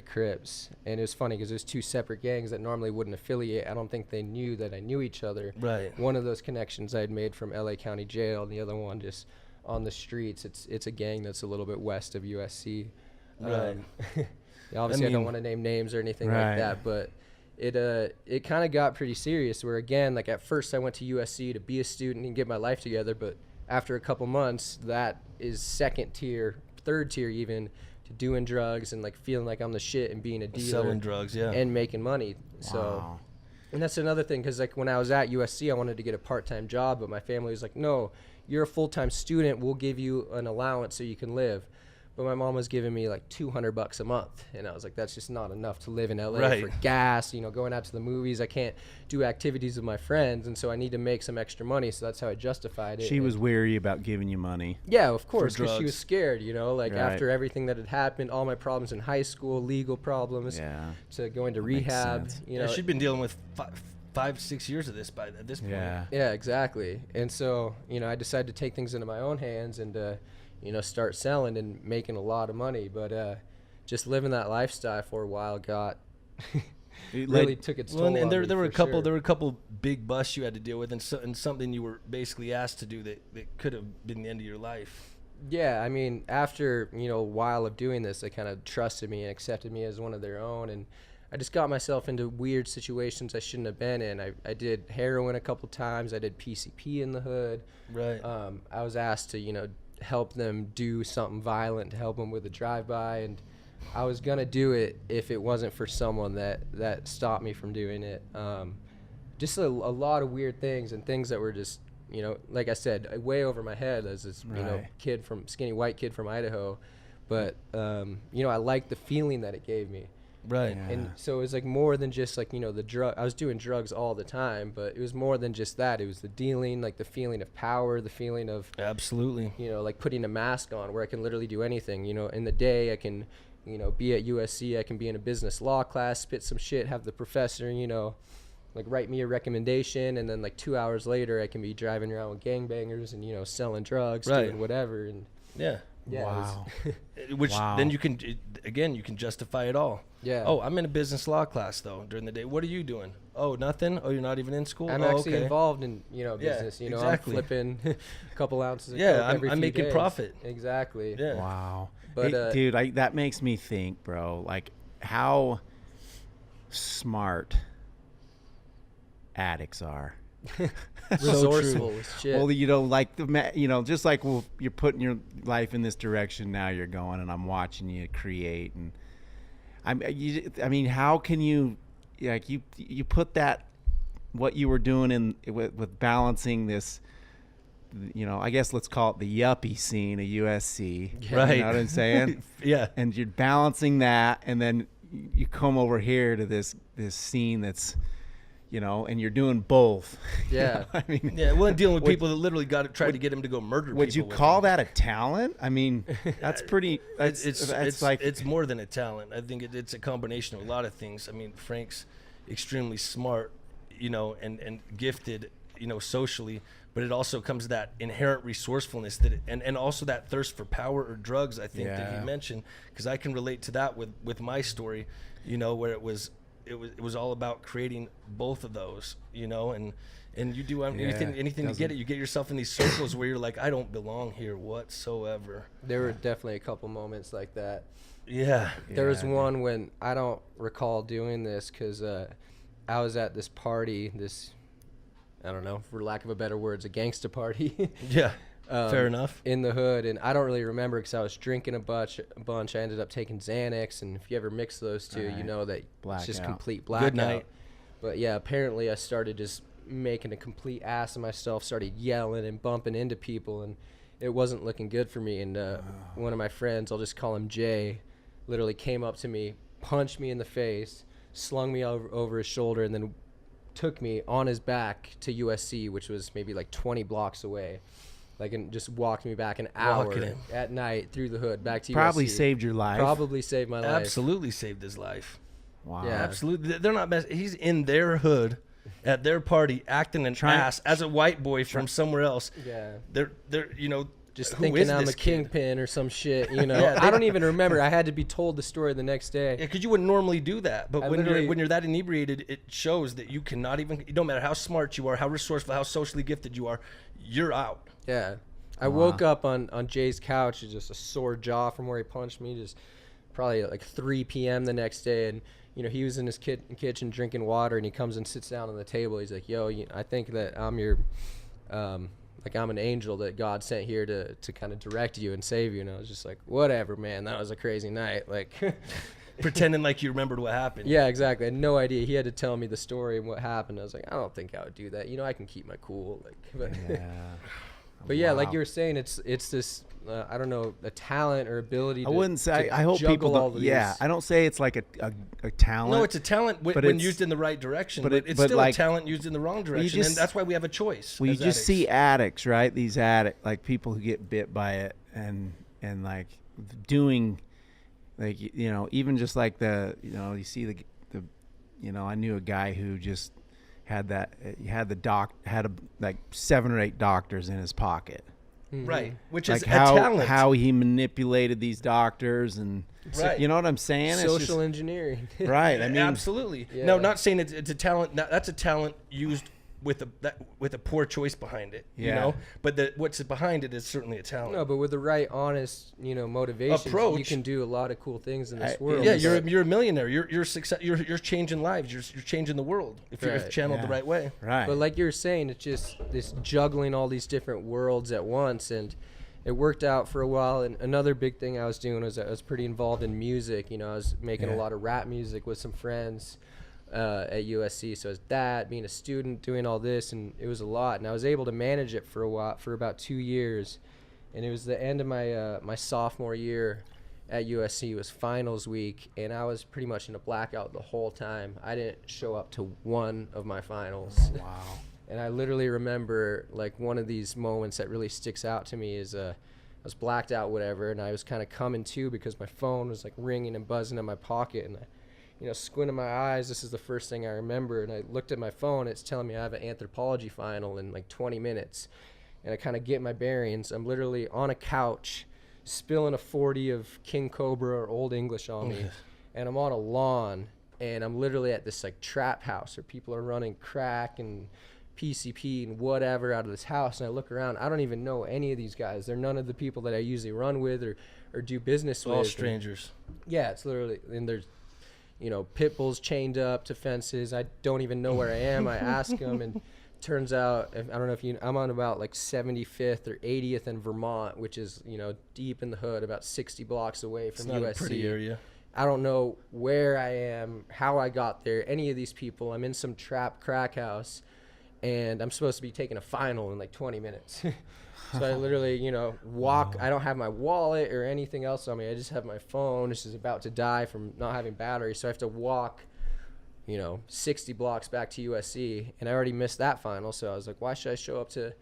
Crips. And it was funny because there's 2 separate gangs that normally wouldn't affiliate. I don't think they knew that I knew each other. Right. One of those connections I had made from LA County Jail, and the other one just on the streets. It's a gang that's a little bit west of USC. Right. Obviously, I don't want to name names or anything like that, but it kind of got pretty serious where, again, like at first I went to USC to be a student and get my life together, but after a couple months, that is second tier, third tier even, to doing drugs and like feeling like I'm the shit and being a dealer. Selling drugs, yeah. And making money. Wow. So, and that's another thing, because like when I was at USC, I wanted to get a part-time job, but my family was like, no, you're a full-time student. We'll give you an allowance so you can live. but my mom was giving me like $200 a month, and I was like, that's just not enough to live in LA Right. for gas, you know, going out to the movies. I can't do activities with my friends, and so I need to make some extra money. So that's how I justified it. She was weary about giving you money. Yeah, of course, because she drugs. was scared, you know, like Right. after everything that had happened, all my problems in high school, legal problems, Yeah. to going to That makes rehab, sense. you know. she'd been dealing with 5-6 years of this at this point. Yeah. Yeah, exactly. And so, you know, I decided to take things into my own hands and, you know, start selling and making a lot of money. But just living that lifestyle for a while got really took its toll. And there on me were a for couple sure. there were a couple big busts you had to deal with, and something you were basically asked to do that could have been the end of your life. Yeah, I mean, after, you know, a while of doing this, they kind of trusted me and accepted me as one of their own, and I just got myself into weird situations I shouldn't have been in. I did heroin a couple times. I did PCP in the hood. Right. I was asked to, you know, help them do something violent, to help them with a drive-by, and I was going to do it if it wasn't for someone that stopped me from doing it. Just a lot of weird things, and things that were just, you know, like I said, way over my head as this, you know, skinny white kid from Idaho. But, you know, I liked the feeling that it gave me. Right. Yeah. And so it was like more than just like, you know, the drug. I was doing drugs all the time, but it was more than just that. It was the dealing, like the feeling of power, the feeling of, Absolutely. you know, like putting a mask on where I can literally do anything. You know, in the day I can, you know, be at USC, I can be in a business law class, spit some shit, have the professor, you know, like write me a recommendation, and then like 2 hours later I can be driving around with gangbangers and, you know, selling drugs, Right. doing whatever. And Yeah. yeah, Wow. Which Wow. then you can justify it all. yeah. Oh, I'm in a business law class though during the day. What are you doing? Oh, nothing. Oh, you're not even in school. I'm oh, actually okay. involved in, you know, Yeah, business. You know, exactly. I'm flipping a couple ounces of Yeah, coke every I'm few making days. profit. Exactly. Yeah. Wow. But, Hey, dude, that makes me think, bro, like how smart addicts are. Resourceful as shit. Well, you know, like you know, just like you're putting your life in this direction now. You're going, and I'm watching you create, and I mean, how can you, like, you put that what you were doing in with balancing this, you know, I guess let's call it the yuppie scene of USC, Right. You know what I'm saying? Yeah. And you're balancing that, and then you come over here to this scene that's, you know, and you're doing both. Yeah. I mean, Yeah, well, dealing with people that literally tried to get him to go murder people. would you with call him. that a talent? I mean, that's pretty. It's like it's more than a talent. I think it's a combination of a lot of things. I mean, Frank's extremely smart, you know, and gifted, you know, socially, but it also comes to that inherent resourcefulness and also that thirst for power or drugs. I think that Yeah. he mentioned, because I can relate to that with my story, you know, where it was all about creating both of those, you know, and you do anything to get it. You get yourself in these circles where you're like, I don't belong here whatsoever. There were definitely a couple moments like that. Yeah. There was one when I don't recall doing this because I was at this party, I don't know, for lack of a better words, a gangster party. Yeah. Fair enough. In the hood, and I don't really remember because I was drinking a bunch. I ended up taking Xanax, and if you ever mix those two, you know that it's just Blackout. complete blackout. Good night. But yeah, apparently I started just making a complete ass of myself, started yelling and bumping into people, and it wasn't looking good for me. And one of my friends, I'll just call him Jay, literally came up to me, punched me in the face, slung me over his shoulder, and then took me on his back to USC, which was maybe like 20 blocks away. Like, and just walked me back an hour at night through the hood back to probably USC. saved your life. Probably saved my life. Absolutely saved his life. Wow. Yeah. Absolutely. They're not he's in their hood at their party acting an ass as a white boy from somewhere else. Yeah. They're you know, Just who thinking is I'm this a kid? kingpin or some shit, you know. Yeah, I don't even remember. I had to be told the story the next day. Yeah, because you wouldn't normally do that. But I when literally- you're that inebriated, it shows that you cannot even. It don't matter how smart you are, how resourceful, how socially gifted you are, you're out. Yeah. I woke up on Jay's couch with just a sore jaw from where he punched me, just probably at like 3 p.m. the next day. And, you know, he was in his kitchen drinking water, and he comes and sits down on the table. He's like, yo, I think that I'm your, like I'm an angel that God sent here to kind of direct you and save you. And I was just like, whatever, man. That was a crazy night. Like, Pretending like you remembered what happened. yeah, exactly. I had no idea. He had to tell me the story and what happened. I was like, I don't think I would do that. You know, I can keep my cool. Like, but Yeah. But yeah, like Wow. you were saying, it's this I don't know, a talent or ability. I wouldn't say. I hope juggle people don't. Yeah, I don't say it's like a talent. No, it's a talent when used in the right direction. But it's still like, a talent used in the wrong direction, and that's why we have a choice. Well, you just see addicts, right? These like people who get bit by it, and like doing, like, you know, even just like you see the I knew a guy who just had like 7 or 8 doctors in his pocket. Mm-hmm. Right, which like is a talent. How he manipulated these doctors, and you know what I'm saying? Social engineering. Right. I mean, absolutely. Yeah. No, not saying it's a talent. That's a talent used with a poor choice behind it. You know, but what's behind it is certainly a talent. No, but with the right, honest, motivation, approach, you can do a lot of cool things in this world. Yeah, you're a millionaire. You're success. You're changing lives. You're changing the world if you're channeled the right way. Right. But like you were saying, it's just this juggling all these different worlds at once, and it worked out for a while. And another big thing I was doing was I was pretty involved in music. I was making a lot of rap music with some friends at USC. So it was that, being a student, doing all this, and it was a lot. And I was able to manage it for a while, for about 2 years. And it was the end of my sophomore year at USC. It was finals week, and I was pretty much in a blackout the whole time. I didn't show up to one of my finals. Oh, wow. And I literally remember, like, one of these moments that really sticks out to me is I was blacked out, whatever, and I was kind of coming to because my phone was like ringing and buzzing in my pocket, and I squinting my eyes. This is the first thing I remember. And I looked at my phone. It's telling me I have an anthropology final in like 20 minutes. And I kind of get my bearings. I'm literally on a couch, spilling a 40 of King Cobra or Old English on me. And I'm on a lawn. And I'm literally at this like trap house where people are running crack and PCP and whatever out of this house. And I look around. I don't even know any of these guys. They're none of the people that I usually run with or do business with. All strangers. And it's literally, and there's, pit bulls chained up to fences. I don't even know where I am. I ask them, and turns out, I don't know if I'm on about like 75th or 80th in Vermont, which is, deep in the hood, about 60 blocks away from USC. It's not a pretty area. I don't know where I am, how I got there, any of these people. I'm in some trap crack house, and I'm supposed to be taking a final in like 20 minutes. So I literally, walk. I don't have my wallet or anything else on me. I just have my phone. This is about to die from not having battery. So I have to walk, 60 blocks back to USC. And I already missed that final. So I was like, why should I show up to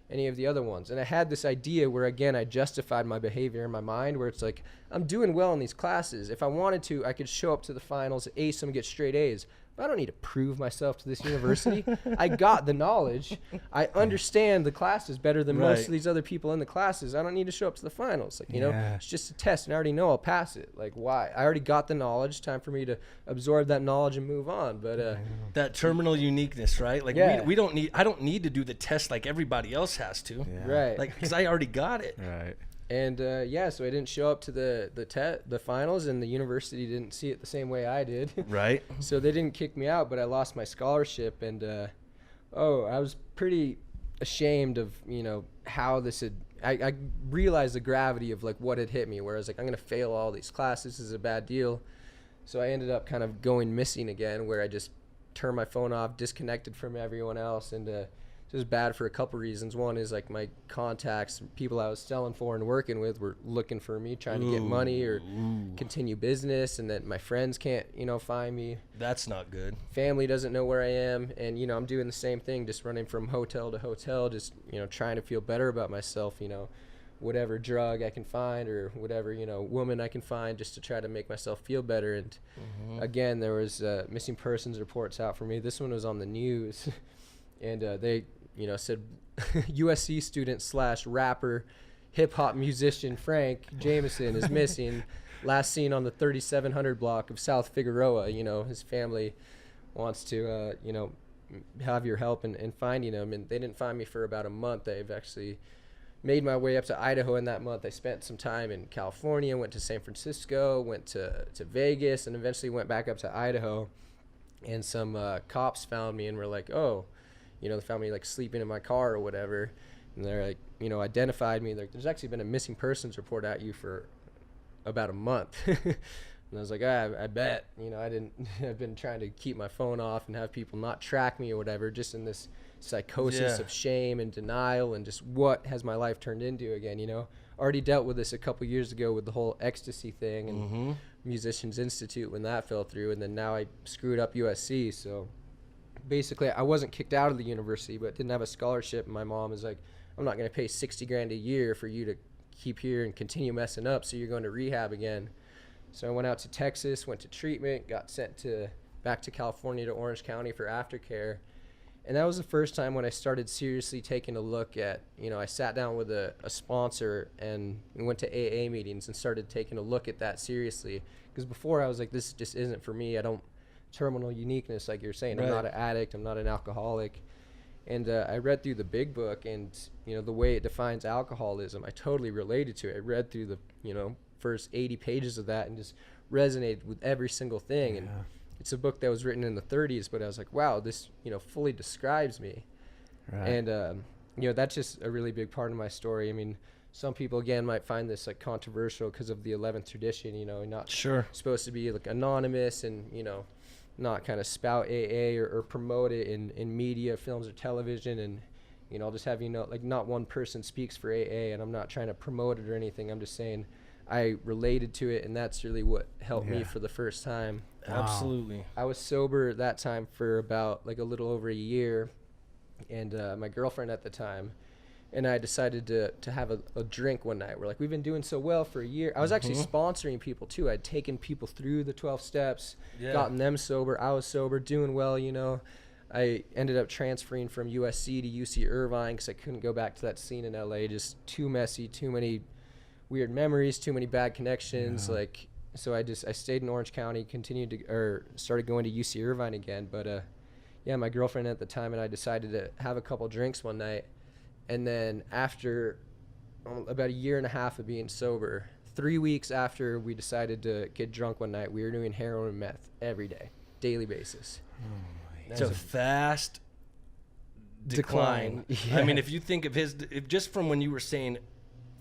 any of the other ones? And I had this idea where, again, I justified my behavior in my mind, where it's like, I'm doing well in these classes. If I wanted to, I could show up to the finals, ace them, get straight A's. I don't need to prove myself to this university. I got the knowledge. I understand the classes better than most of these other people in the classes. I don't need to show up to the finals. Like, it's just a test, and I already know I'll pass it. Like, why? I already got the knowledge. Time for me to absorb that knowledge and move on. But that terminal uniqueness, right? Like, we don't need. I don't need to do the test like everybody else has to. Right. Like, because I already got it. Right. And so I didn't show up to the finals, and the university didn't see it the same way I did. Right. So they didn't kick me out, but I lost my scholarship, and I was pretty ashamed of how this had. I realized the gravity of like what had hit me, where I was like, I'm gonna fail all these classes. This is a bad deal. So I ended up kind of going missing again, where I just turned my phone off, disconnected from everyone else, and it was bad for a couple reasons. One is like my contacts, people I was selling for and working with, were looking for me, trying to get money or continue business, and that my friends can't, find me. That's not good. Family doesn't know where I am, and I'm doing the same thing, just running from hotel to hotel, just trying to feel better about myself. Whatever drug I can find or whatever woman I can find, just to try to make myself feel better. And again, there was missing persons reports out for me. This one was on the news, and they said USC student / rapper, hip hop musician Frank Jameson is missing. Last seen on the 3700 block of South Figueroa. His family wants to, have your help in finding him. And they didn't find me for about a month. They've actually made my way up to Idaho in that month. I spent some time in California, went to San Francisco, went to Vegas, and eventually went back up to Idaho. And some cops found me and were like, oh, they found me like sleeping in my car or whatever, and they're like, identified me. Like, there's actually been a missing persons report at you for about a month. And I was like, I bet, I've been trying to keep my phone off and have people not track me or whatever, just in this psychosis of shame and denial and just what has my life turned into again, you know. Already dealt with this a couple years ago with the whole ecstasy thing and Musicians Institute when that fell through, and then now I screwed up USC. So basically I wasn't kicked out of the university, but didn't have a scholarship, and my mom is like, I'm not going to pay $60,000 a year for you to keep here and continue messing up, so you're going to rehab again. So I went out to Texas, went to treatment, got sent back to California to Orange County for aftercare. And that was the first time when I started seriously taking a look at, you know, I sat down with a sponsor and we went to AA meetings and started taking a look at that seriously. Because before I was like, this just isn't for me. I don't, terminal uniqueness, like you're saying. I'm not an addict. I'm not an alcoholic. And I read through the big book, and, you know, the way it defines alcoholism, I totally related to it. I read through the, you know, first 80 pages of that and just resonated with every single thing. Yeah. And it's a book that was written in the 30s, but I was like, wow, this, you know, fully describes me. Right. And, you know, that's just a really big part of my story. I mean, some people, again, might find this, like, controversial because of the 11th tradition, you know, not supposed to be, like, anonymous and, you know, not kind of spout AA or promote it in media, films, or television. And, you know, I'll just have you know, like, not one person speaks for AA, and I'm not trying to promote it or anything. I'm just saying I related to it, and that's really what helped me for the first time. Wow. Absolutely. I was sober at that time for about, like, a little over a year, and my girlfriend at the time and I decided to have a drink one night. We're like, we've been doing so well for a year. I was actually sponsoring people too. I'd taken people through the 12 steps, gotten them sober. I was sober, doing well, you know. I ended up transferring from USC to UC Irvine because I couldn't go back to that scene in LA. Just too messy, too many weird memories, too many bad connections. Like, so I stayed in Orange County, started going to UC Irvine again. But my girlfriend at the time and I decided to have a couple drinks one night. And then after about a year and a half of being sober, 3 weeks after we decided to get drunk one night, we were doing heroin and meth every day, daily basis. It's a fast decline. I mean, if you think of just from when you were saying,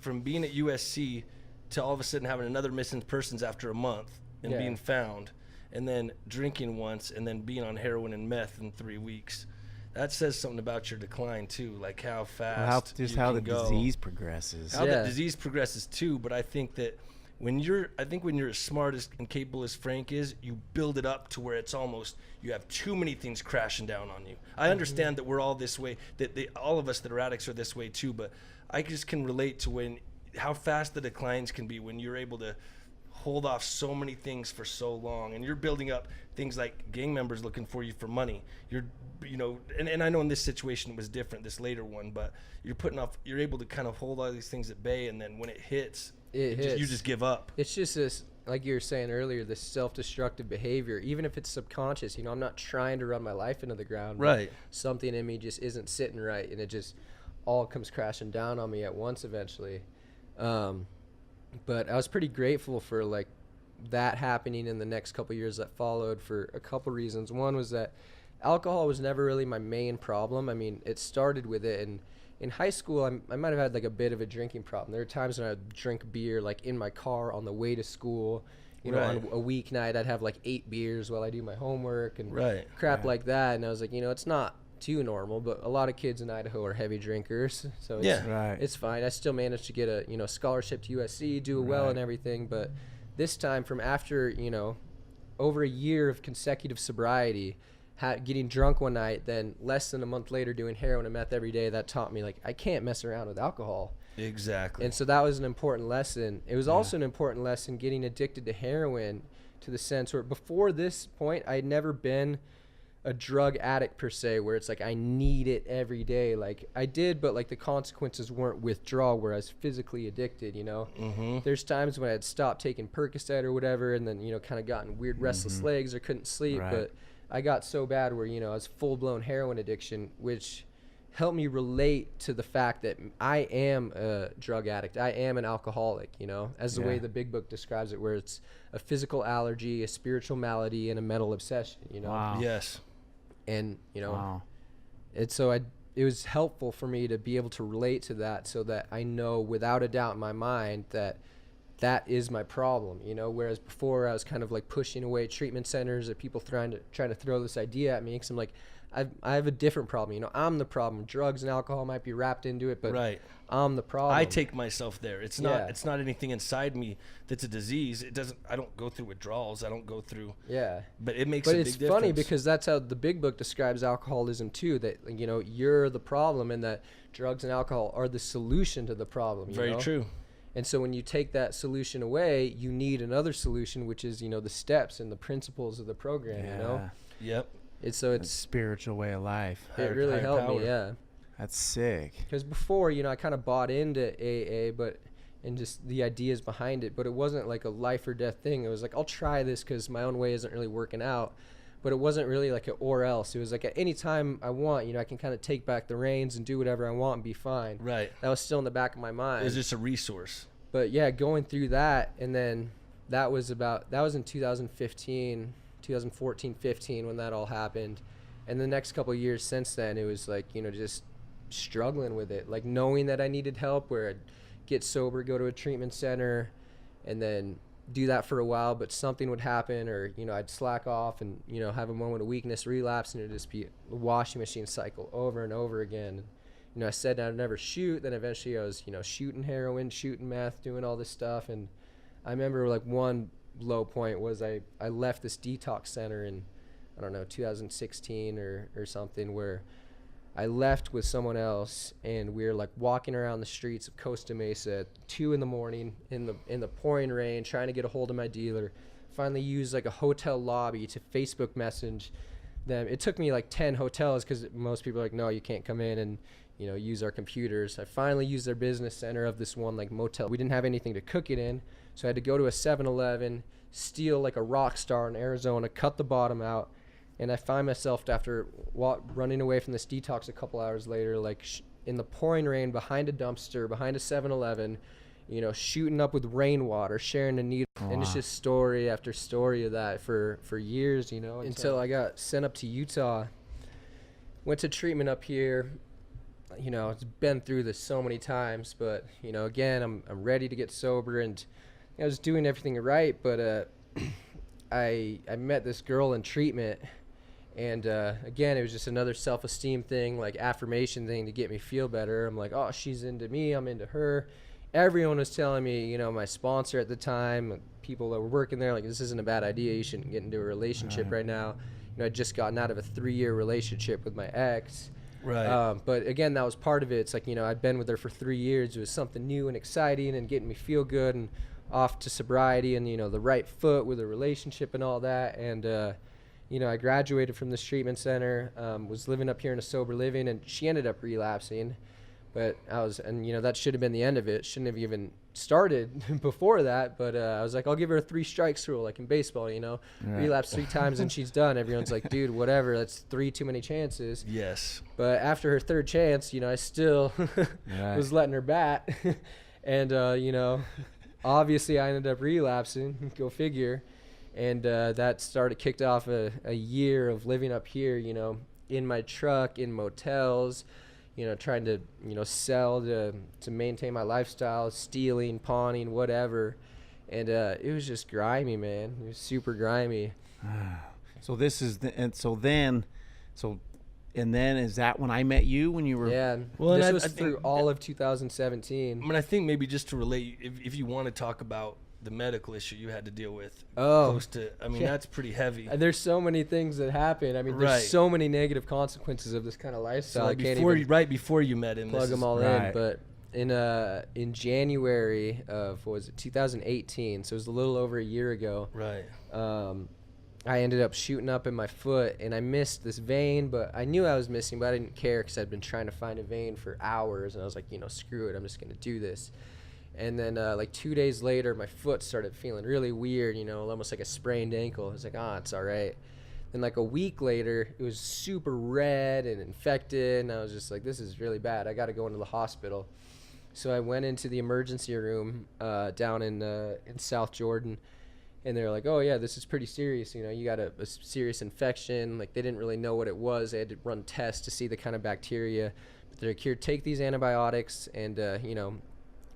from being at USC to all of a sudden having another missing persons after a month and being found, and then drinking once, and then being on heroin and meth in 3 weeks. That says something about your decline too, like how fast how the disease progresses. How the disease progresses too, but I think that when you're as smart and capable as Frank is, you build it up to where it's almost, you have too many things crashing down on you. I understand that we're all this way, that all of us that are addicts are this way too, but I just can relate to how fast the declines can be when you're able to hold off so many things for so long, and you're building up things like gang members looking for you for money. And I know in this situation it was different, this later one, but you're able to kind of hold all these things at bay, and then when it hits, you just give up. It's just this, like you were saying earlier, this self-destructive behavior, even if it's subconscious. You know, I'm not trying to run my life into the ground. Right. Something in me just isn't sitting right, and it just all comes crashing down on me at once eventually. But I was pretty grateful for like that happening in the next couple of years that followed for a couple reasons. One was that alcohol was never really my main problem. I mean, it started with it, and in high school I might have had like a bit of a drinking problem. There were times when I'd drink beer like in my car on the way to school. You know, on a weeknight I'd have like 8 beers while I do my homework and crap like that. And I was like, you know, it's not too normal, but a lot of kids in Idaho are heavy drinkers, so it's fine. I still managed to get a scholarship to USC, do well and everything. But this time, from after over a year of consecutive sobriety, getting drunk one night, then less than a month later doing heroin and meth every day, that taught me like I can't mess around with alcohol. Exactly. And so that was an important lesson. It was also an important lesson getting addicted to heroin, to the sense where before this point I had never been a drug addict per se, where it's like I need it every day. Like I did, but like the consequences weren't withdrawal, where I was physically addicted, There's times when I'd stopped taking Percocet or whatever, and then kind of gotten weird restless legs or couldn't sleep. But I got so bad where I was full-blown heroin addiction, which helped me relate to the fact that I am a drug addict. I am an alcoholic, as the way the big book describes it, where it's a physical allergy, a spiritual malady, and a mental obsession, Wow. Yes. And it was helpful for me to be able to relate to that, so that I know without a doubt in my mind that is my problem, whereas before I was kind of like pushing away treatment centers or people trying to throw this idea at me, because I'm like, I have a different problem. You know, I'm the problem. Drugs and alcohol might be wrapped into it, but right. I'm the problem. I take myself there. It's not it's not anything inside me that's a disease. It doesn't. I don't go through withdrawals. I don't go through. Yeah. But it makes a big difference. But it's funny because that's how the Big Book describes alcoholism too. That, you know, you're the problem, and that drugs and alcohol are the solution to the problem. Very true. And so when you take that solution away, you need another solution, which is, you know, the steps and the principles of the program. You know. Yep. It's spiritual way of life. It really helped me, yeah. That's sick. Because before, you know, I kind of bought into AA, and just the ideas behind it, but it wasn't like a life or death thing. It was like, I'll try this because my own way isn't really working out. But it wasn't really like an or else. It was like, at any time I want, you know, I can kind of take back the reins and do whatever I want and be fine. Right. That was still in the back of my mind. It was just a resource. But yeah, going through that, and then that was in 2014, 15 when that all happened. And the next couple of years since then, it was like, you know, just struggling with it, like knowing that I needed help, where I'd get sober, go to a treatment center, and then do that for a while, but something would happen, or, you know, I'd slack off and, you know, have a moment of weakness, relapse, and it'd just be a washing machine cycle over and over again. You know, I said I'd never shoot, then eventually I was, you know, shooting heroin, shooting meth, doing all this stuff. And I remember like one low point was I left this detox center in, I don't know, 2016 or something, where I left with someone else, and we were like walking around the streets of Costa Mesa at 2 a.m. in the pouring rain, trying to get a hold of my dealer. Finally used like a hotel lobby to Facebook message them. It took me like 10 hotels, because most people are like, no, you can't come in and, you know, use our computers. I finally used their business center of this one like motel. We didn't have anything to cook it in, so I had to go to a 7-Eleven, steal like a rock star in Arizona, cut the bottom out. And I find myself, after running away from this detox a couple hours later, like in the pouring rain, behind a dumpster, behind a 7-Eleven, you know, shooting up with rainwater, sharing a needle. Oh, and it's just story after story of that for years, you know, until I got sent up to Utah. Went to treatment up here. You know, it's been through this so many times, but, you know, again, I'm ready to get sober, and I was doing everything right, but I met this girl in treatment. And again, it was just another self-esteem thing, like affirmation thing to get me feel better. I'm like, oh, she's into me, I'm into her. Everyone was telling me, you know, my sponsor at the time, people that were working there, like, this isn't a bad idea. You shouldn't get into a relationship right now. You know, I'd just gotten out of a 3-year relationship with my ex. Right. But again, that was part of it. It's like, you know, I'd been with her for 3 years. It was something new and exciting and getting me feel good, and off to sobriety and, you know, the right foot with a relationship and all that. And, you know, I graduated from this treatment center, was living up here in a sober living, and she ended up relapsing. But you know, that should have been the end of it. Shouldn't have even started before that. But I was like, I'll give her a 3 strikes rule, like in baseball, you know, relapse 3 times and she's done. Everyone's like, dude, whatever, that's 3 too many chances. Yes. But after her 3rd chance, you know, I still was letting her bat. And, you know, obviously I ended up relapsing, go figure. And that kicked off a year of living up here, you know, in my truck, in motels, you know, trying to, you know, sell to maintain my lifestyle, stealing, pawning, whatever. And it was just grimy, man. It was super grimy. So this is then is that when I met you, when you were? Yeah. Well, this was through all of 2017. I mean, I think maybe just to relate, if you want to talk about the medical issue you had to deal with, that's pretty heavy. There's so many things that happen. I mean, there's so many negative consequences of this kind of lifestyle. So like right before you met him, plug them all in. But in January of 2018, so it was a little over a year ago. Right. I ended up shooting up in my foot, and I missed this vein, but I knew I was missing, but I didn't care because I'd been trying to find a vein for hours, and I was like, you know, screw it, I'm just gonna do this. And then like 2 days later, my foot started feeling really weird, you know, almost like a sprained ankle. I was like, it's all right. Then like a week later, it was super red and infected, and I was just like, this is really bad. I got to go into the hospital. So I went into the emergency room down in South Jordan, and they're like, oh yeah, this is pretty serious. You know, you got a serious infection. Like, they didn't really know what it was. They had to run tests to see the kind of bacteria. But they're like, here, take these antibiotics, and you know,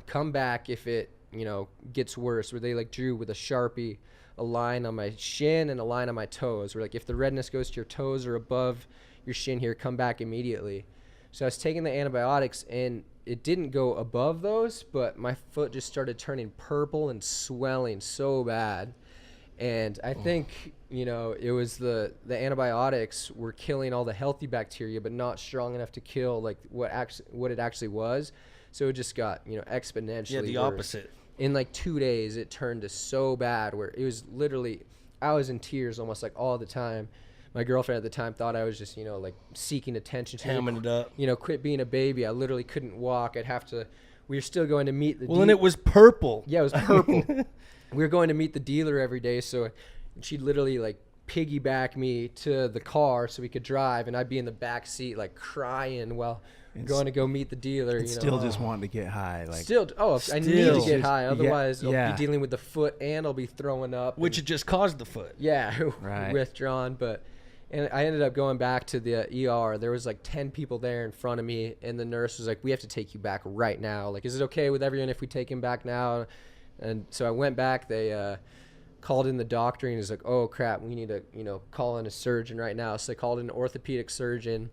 come back if it, you know, gets worse. Where they like drew with a Sharpie a line on my shin and a line on my toes, where like if the redness goes to your toes or above your shin here, come back immediately. So I was taking the antibiotics, and it didn't go above those, but my foot just started turning purple and swelling so bad. And I think, you know, it was the antibiotics were killing all the healthy bacteria, but not strong enough to kill like what it actually was. So it just got, you know, exponentially the worse. opposite. In like 2 days, it turned to so bad where it was literally, I was in tears almost like all the time. My girlfriend at the time thought I was just, you know, like seeking attention. Hamming it up. You know, quit being a baby. I literally couldn't walk. We were still going to meet the Well, and it was purple. Yeah, it was purple. We were going to meet the dealer every day. So she'd literally like piggyback me to the car so we could drive. And I'd be in the back seat like crying while going to go meet the dealer. You know? Still just wanting to get high. Like I need to get high. Otherwise, I'll be dealing with the foot and I'll be throwing up. Which it just caused the foot. Yeah, right. Withdrawn. And I ended up going back to the ER. There was like 10 people there in front of me, and the nurse was like, "We have to take you back right now. Like, is it okay with everyone if we take him back now?" And so I went back. They called in the doctor, and he's like, "Oh crap, we need to, you know, call in a surgeon right now." So they called in an orthopedic surgeon.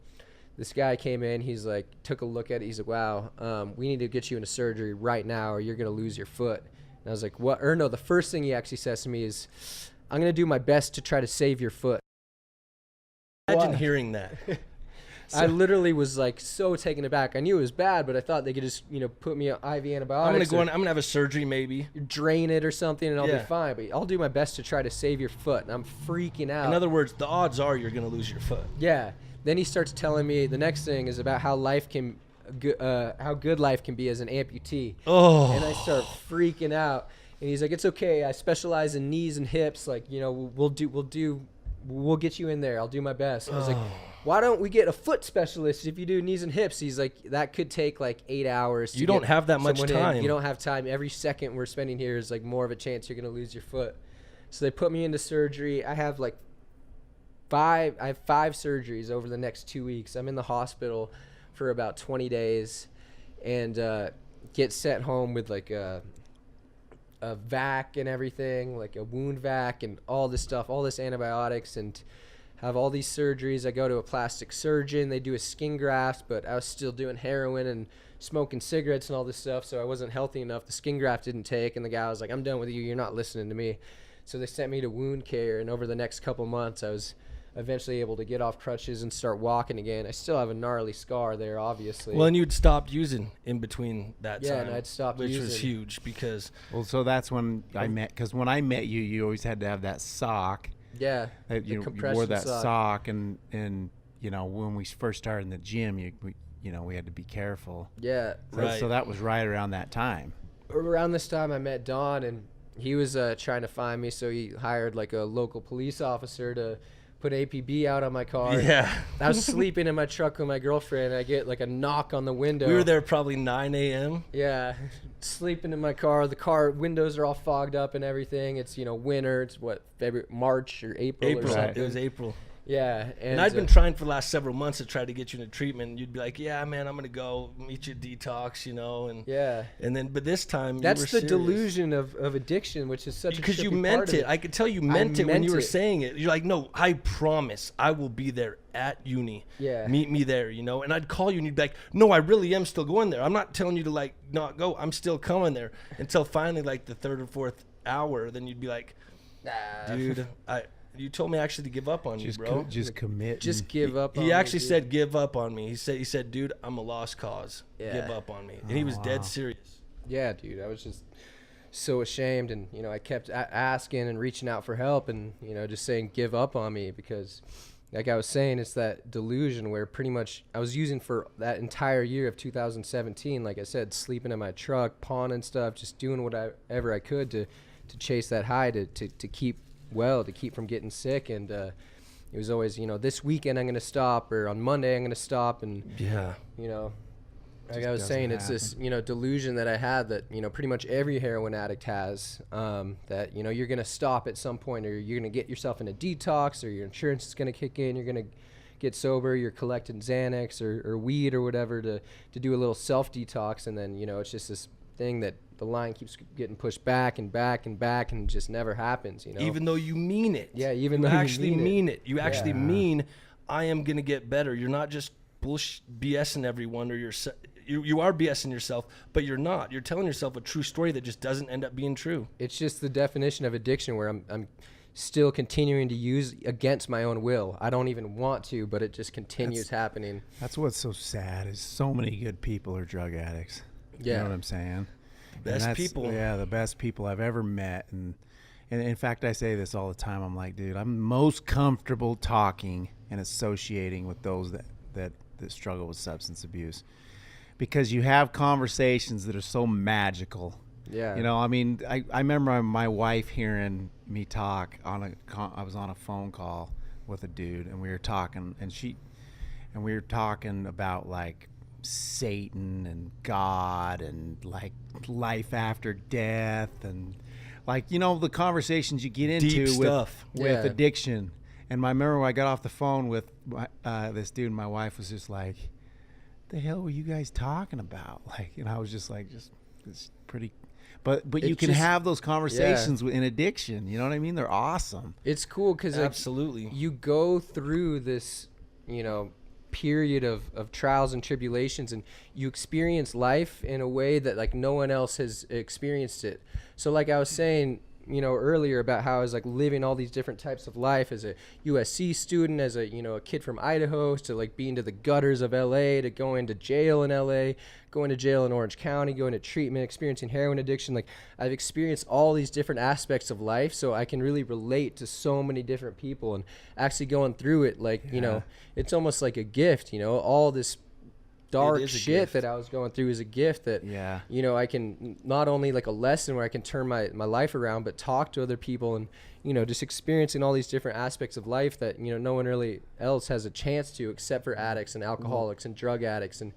This guy came in. He's like, took a look at it. He's like, "Wow, we need to get you into surgery right now, or you're gonna lose your foot." And I was like, "What?" Or no, the first thing he actually says to me is, "I'm gonna do my best to try to save your foot." Imagine hearing that. I literally was like so taken aback. I knew it was bad, but I thought they could just, you know, put me on IV antibiotics. I'm gonna have a surgery maybe. Drain it or something, and I'll be fine. But I'll do my best to try to save your foot. And I'm freaking out. In other words, the odds are you're gonna lose your foot. Yeah. Then he starts telling me the next thing is about how how good life can be as an amputee. Oh. And I start freaking out. And he's like, "It's okay. I specialize in knees and hips. Like, you know, we'll get you in there. I'll do my best." I was like, "Why don't we get a foot specialist if you do knees and hips?" He's like, "That could take like 8 hours. You don't have that much time. You don't have time. Every second we're spending here is like more of a chance you're going to lose your foot." So they put me into surgery. I have 5 surgeries over the next 2 weeks. I'm in the hospital for about 20 days and get sent home with like a vac and everything, like a wound vac and all this stuff, all this antibiotics, and have all these surgeries. I go to a plastic surgeon. They do a skin graft, but I was still doing heroin and smoking cigarettes and all this stuff, so I wasn't healthy enough. The skin graft didn't take, and the guy was like, "I'm done with you. You're not listening to me." So they sent me to wound care, and over the next couple months, I was eventually able to get off crutches and start walking again. I still have a gnarly scar there, obviously. Well, and you'd stopped using in between that time. Yeah, and I'd stopped which using. was huge because... Well, so that's when I met, because when I met you, you always had to have that sock. Yeah, You wore that sock, and you know, when we first started in the gym, we had to be careful. Yeah. So that was right around that time. Around this time, I met Don, and he was trying to find me, so he hired like a local police officer to put APB out on my car. Yeah. I was sleeping in my truck with my girlfriend, and I get like a knock on the window. We were there probably 9 a.m. Yeah, sleeping in my car. The car windows are all fogged up and everything. It's, you know, winter. It's what, February, March or April or something. It was April. Yeah. And I'd been trying for the last several months to try to get you into treatment. And you'd be like, "Yeah, man, I'm going to go meet you at detox," you know. And yeah. And then, but this time, that's you were the serious. Delusion of addiction, which is such a because you trippy meant part of it. I could tell you meant it when you were saying it. You're like, "No, I promise I will be there at uni. Yeah. Meet me there," you know. And I'd call you and you'd be like, "No, I really am still going there. I'm not telling you to like not go. I'm still coming there." Until finally like the 3rd or 4th hour, then you'd be like, "Nah, dude, you told me actually to give up on you, bro. Just commit. Just give up on me. He actually said, "Give up on me." He said, "Dude, I'm a lost cause. Yeah. Give up on me." And he was dead serious. Yeah, dude. I was just so ashamed, and, you know, I kept asking and reaching out for help, and, you know, just saying, "Give up on me," because, like I was saying, it's that delusion where pretty much I was using for that entire year of 2017, like I said, sleeping in my truck, pawning stuff, just doing whatever I could to chase that high, to keep from getting sick. And it was always, you know, this weekend I'm going to stop, or on Monday I'm going to stop. And, Yeah. you know, like I was saying, it's this, you know, delusion that I had that, you know, pretty much every heroin addict has, that, you know, you're going to stop at some point, or you're going to get yourself in a detox, or your insurance is going to kick in, you're going to get sober, you're collecting Xanax or weed or whatever to do a little self-detox. And then, you know, it's just this thing that the line keeps getting pushed back and back and back, and just never happens, you know. Even though you mean it. Yeah, even you though actually you mean it. You actually mean, I am going to get better. You're not just BSing everyone, or you are BSing yourself, but you're not. You're telling yourself a true story that just doesn't end up being true. It's just the definition of addiction, where I'm still continuing to use against my own will. I don't even want to, but it just continues happening. That's what's so sad, is so many good people are drug addicts. Yeah. You know what I'm saying? Best people. Yeah, the best people I've ever met. And in fact, I say this all the time. I'm like, dude, I'm most comfortable talking and associating with those that struggle with substance abuse, because you have conversations that are so magical. Yeah. You know, I mean, I remember my wife hearing me talk I was on a phone call with a dude, and we were talking, and we were talking about like Satan and God and like life after death, and like, you know, the conversations you get into Deep stuff. with addiction. And I remember when I got off the phone with this dude, my wife was just like, "The hell were you guys talking about?" Like, and I was just like, it's pretty. But you can have those conversations in addiction. You know what I mean? They're awesome. It's cool because absolutely, you go through this, you know, period of trials and tribulations, and you experience life in a way that like no one else has experienced it. So like I was saying, you know, earlier about how I was like living all these different types of life as a USC student, as a, you know, a kid from Idaho, to like being to the gutters of LA, to going to jail in LA, going to jail in Orange County, going to treatment, experiencing heroin addiction. Like, I've experienced all these different aspects of life, so I can really relate to so many different people. And actually going through it, like, you know, it's almost like a gift, you know, all this dark shit that I was going through is a gift that, you know, I can not only like a lesson where I can turn my life around, but talk to other people, and, you know, just experiencing all these different aspects of life that, you know, no one really else has a chance to, except for addicts and alcoholics and drug addicts. And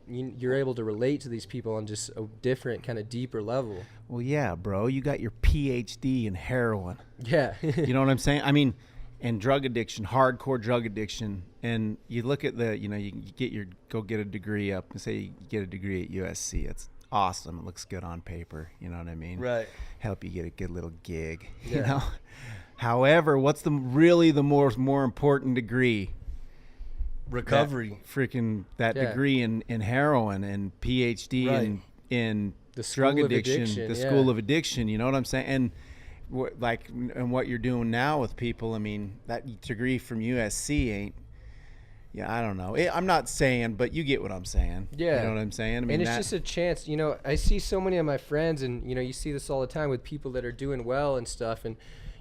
you're able to relate to these people on just a different kind of deeper level. Well, yeah, bro, you got your PhD in heroin. Yeah. You know what I'm saying? I mean, and drug addiction, hardcore drug addiction. And you look at the, you know, you go get a degree up, and say you get a degree at USC. It's awesome. It looks good on paper. You know what I mean? Right. Help you get a good little gig, you know? However, what's the more important degree? Recovery. Freaking that degree in heroin, and PhD in the drug addiction, the school of addiction. You know what I'm saying? And what you're doing now with people, I mean, that degree from USC ain't, I don't know. I'm not saying, but you get what I'm saying. Yeah. You know what I'm saying? I mean, and it's just a chance. You know, I see so many of my friends, and, you know, you see this all the time with people that are doing well and stuff, and,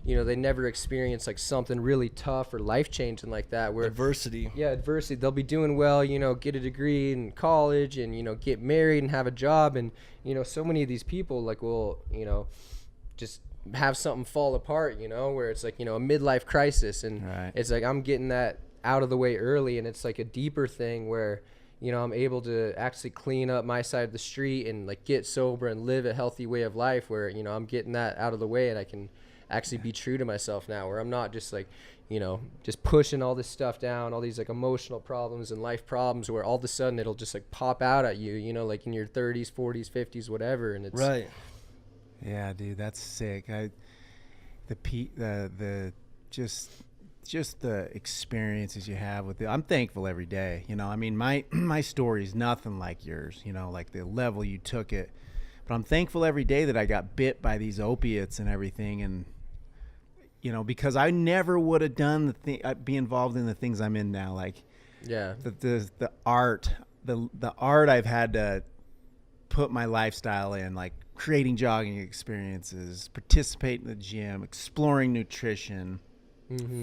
you know, they never experience like something really tough or life-changing like that, where adversity. They'll be doing well, you know, get a degree in college, and, you know, get married and have a job, and, you know, so many of these people like will, you know, just have something fall apart, you know, where it's like, you know, a midlife crisis, and it's like, I'm getting that out of the way early, and it's like a deeper thing where, you know, I'm able to actually clean up my side of the street and like get sober and live a healthy way of life, where, you know, I'm getting that out of the way, and I can actually be true to myself now, where I'm not just like, you know, just pushing all this stuff down, all these like emotional problems and life problems, where all of a sudden it'll just like pop out at you, you know, like in your 30s, 40s, 50s, whatever. And it's yeah, dude, that's sick. Just the experiences you have with it. I'm thankful every day. You know, I mean, my story is nothing like yours, you know, like the level you took it. But I'm thankful every day that I got bit by these opiates and everything. And, you know, because I never would have done be involved in the things I'm in now. Like, the art I've had to put my lifestyle in, like creating jogging experiences, participate in the gym, exploring nutrition,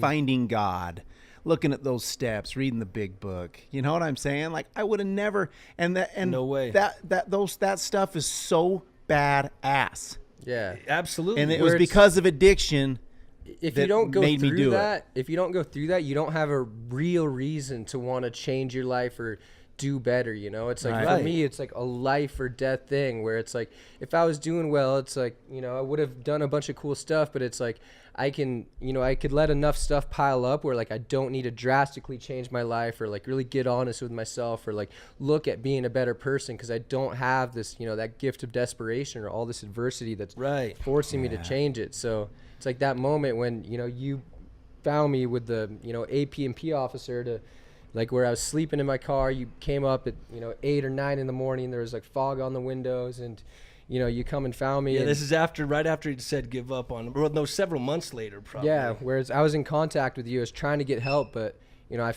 finding God, looking at those steps, reading the big book. You know what I'm saying? Like, I would have never, no way. That stuff is so badass. Yeah, absolutely. And it was because of addiction. If you don't go through that, you don't have a real reason to want to change your life or do better, you know? It's like, for me, it's like a life or death thing, where it's like, if I was doing well, it's like, you know, I would have done a bunch of cool stuff, but it's like, I could let enough stuff pile up where like I don't need to drastically change my life, or like really get honest with myself, or like look at being a better person, because I don't have this, you know, that gift of desperation or all this adversity that's forcing me to change it. So it's like that moment when, you know, you found me with the, you know, AP&P officer to, like, where I was sleeping in my car. You came up at, you know, 8 or 9 in the morning. There was like fog on the windows, and, you know, you come and found me. Yeah, and this is right after he said give up on him. Well, no, several months later, probably. Yeah, whereas I was in contact with you. I was trying to get help, but, you know,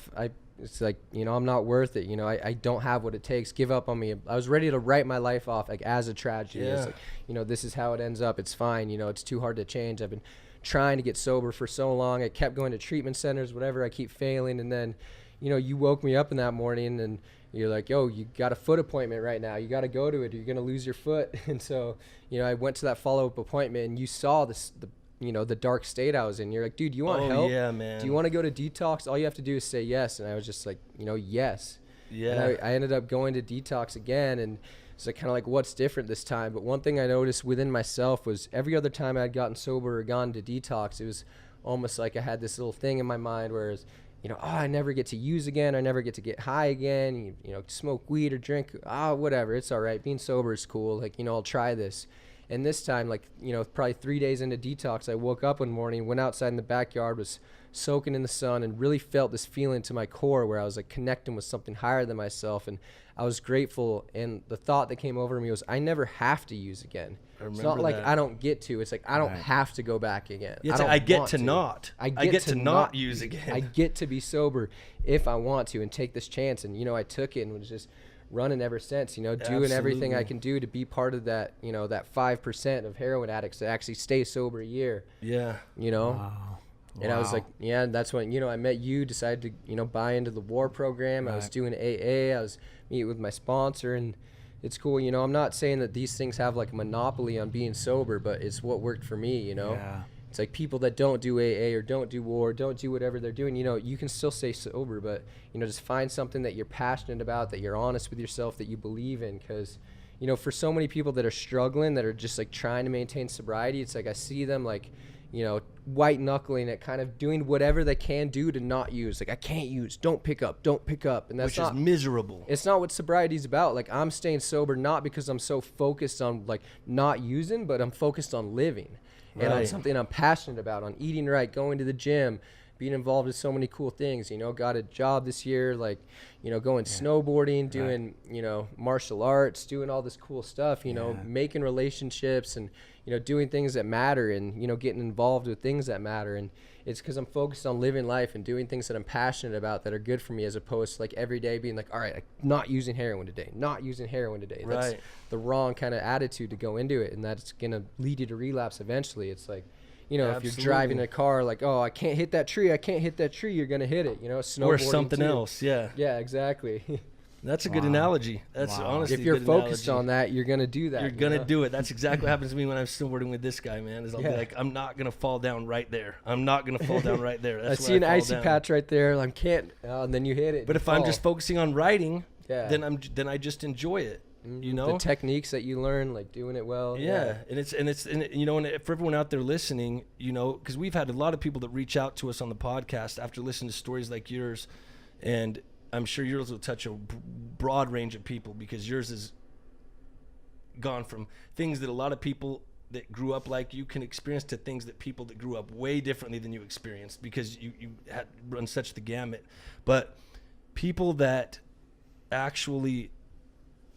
it's like, you know, I'm not worth it. You know, I don't have what it takes. Give up on me. I was ready to write my life off, like, as a tragedy. Yeah. It's like, you know, this is how it ends up. It's fine. You know, it's too hard to change. I've been trying to get sober for so long. I kept going to treatment centers, whatever. I keep failing. And then, you know, you woke me up in that morning and you're like, yo, you got a foot appointment right now. You got to go to it. You're going to lose your foot. And so, you know, I went to that follow-up appointment, and you saw the you know, the dark state I was in. You're like, dude, do you want help? Yeah, man. Do you want to go to detox? All you have to do is say yes. And I was just like, you know, yes. Yeah. And I ended up going to detox again, and it's like, kind of like, what's different this time? But one thing I noticed within myself was every other time I'd gotten sober or gone to detox, it was almost like I had this little thing in my mind where it's, you know, I never get to use again. I never get to get high again. You know, smoke weed or drink. Whatever. It's all right. Being sober is cool. Like, you know, I'll try this. And this time, like, you know, probably 3 days into detox, I woke up one morning, went outside in the backyard, was soaking in the sun, and really felt this feeling to my core where I was like connecting with something higher than myself. And I was grateful. And the thought that came over me was, I never have to use again. It's not like I don't get to. It's like I don't have to go back again. I get to not. I get to not use again. I get to be sober if I want to and take this chance. And, you know, I took it and was just running ever since, you know, doing everything I can do to be part of that, you know, that 5% of heroin addicts that actually stay sober a year. Yeah. You know? Wow. And I was like, yeah, that's when, you know, I met you, decided to, you know, buy into the WAR program. Right. I was doing AA. I was meeting with my sponsor, and it's cool. You know, I'm not saying that these things have like a monopoly on being sober, but it's what worked for me, you know? Yeah. It's like people that don't do AA or don't do WAR, don't do whatever they're doing, you know, you can still stay sober, but, you know, just find something that you're passionate about, that you're honest with yourself, that you believe in. Because, you know, for so many people that are struggling, that are just like trying to maintain sobriety, it's like I see them like, you know, white knuckling it, kind of doing whatever they can do to not use. Like, I can't use, don't pick up. And that's which is miserable. It's not what sobriety is about. Like, I'm staying sober not because I'm so focused on like not using, but I'm focused on living. And on something I'm passionate about, on eating right, going to the gym, being involved in so many cool things. You know, got a job this year, like, you know, going snowboarding, doing, you know, martial arts, doing all this cool stuff, you know, making relationships and, you know, doing things that matter, and, you know, getting involved with things that matter. And it's because I'm focused on living life and doing things that I'm passionate about that are good for me, as opposed to like every day being like, all right, not using heroin today. That's the wrong kind of attitude to go into it, and that's going to lead you to relapse eventually. It's like, you know, if you're driving a car, like, oh, I can't hit that tree, you're going to hit it, you know, snowboarding or something else. Yeah, exactly. That's a good analogy. That's honestly if you're a good focused analogy. on that, you're going to do that. You're going to do it. That's exactly what happens to me when I'm snowboarding with this guy, man. Is I'll be like, I'm not going to fall down right there. That's I see an icy patch right there. I can't. And then you hit it. But if I'm just focusing on writing, then I just enjoy it. You know, the techniques that you learn, like doing it well. Yeah. And you know, and for everyone out there listening, you know, because we've had a lot of people that reach out to us on the podcast after listening to stories like yours, and I'm sure yours will touch a broad range of people, because yours has gone from things that a lot of people that grew up like you can experience to things that people that grew up way differently than you experienced, because you had run such the gamut. But people that actually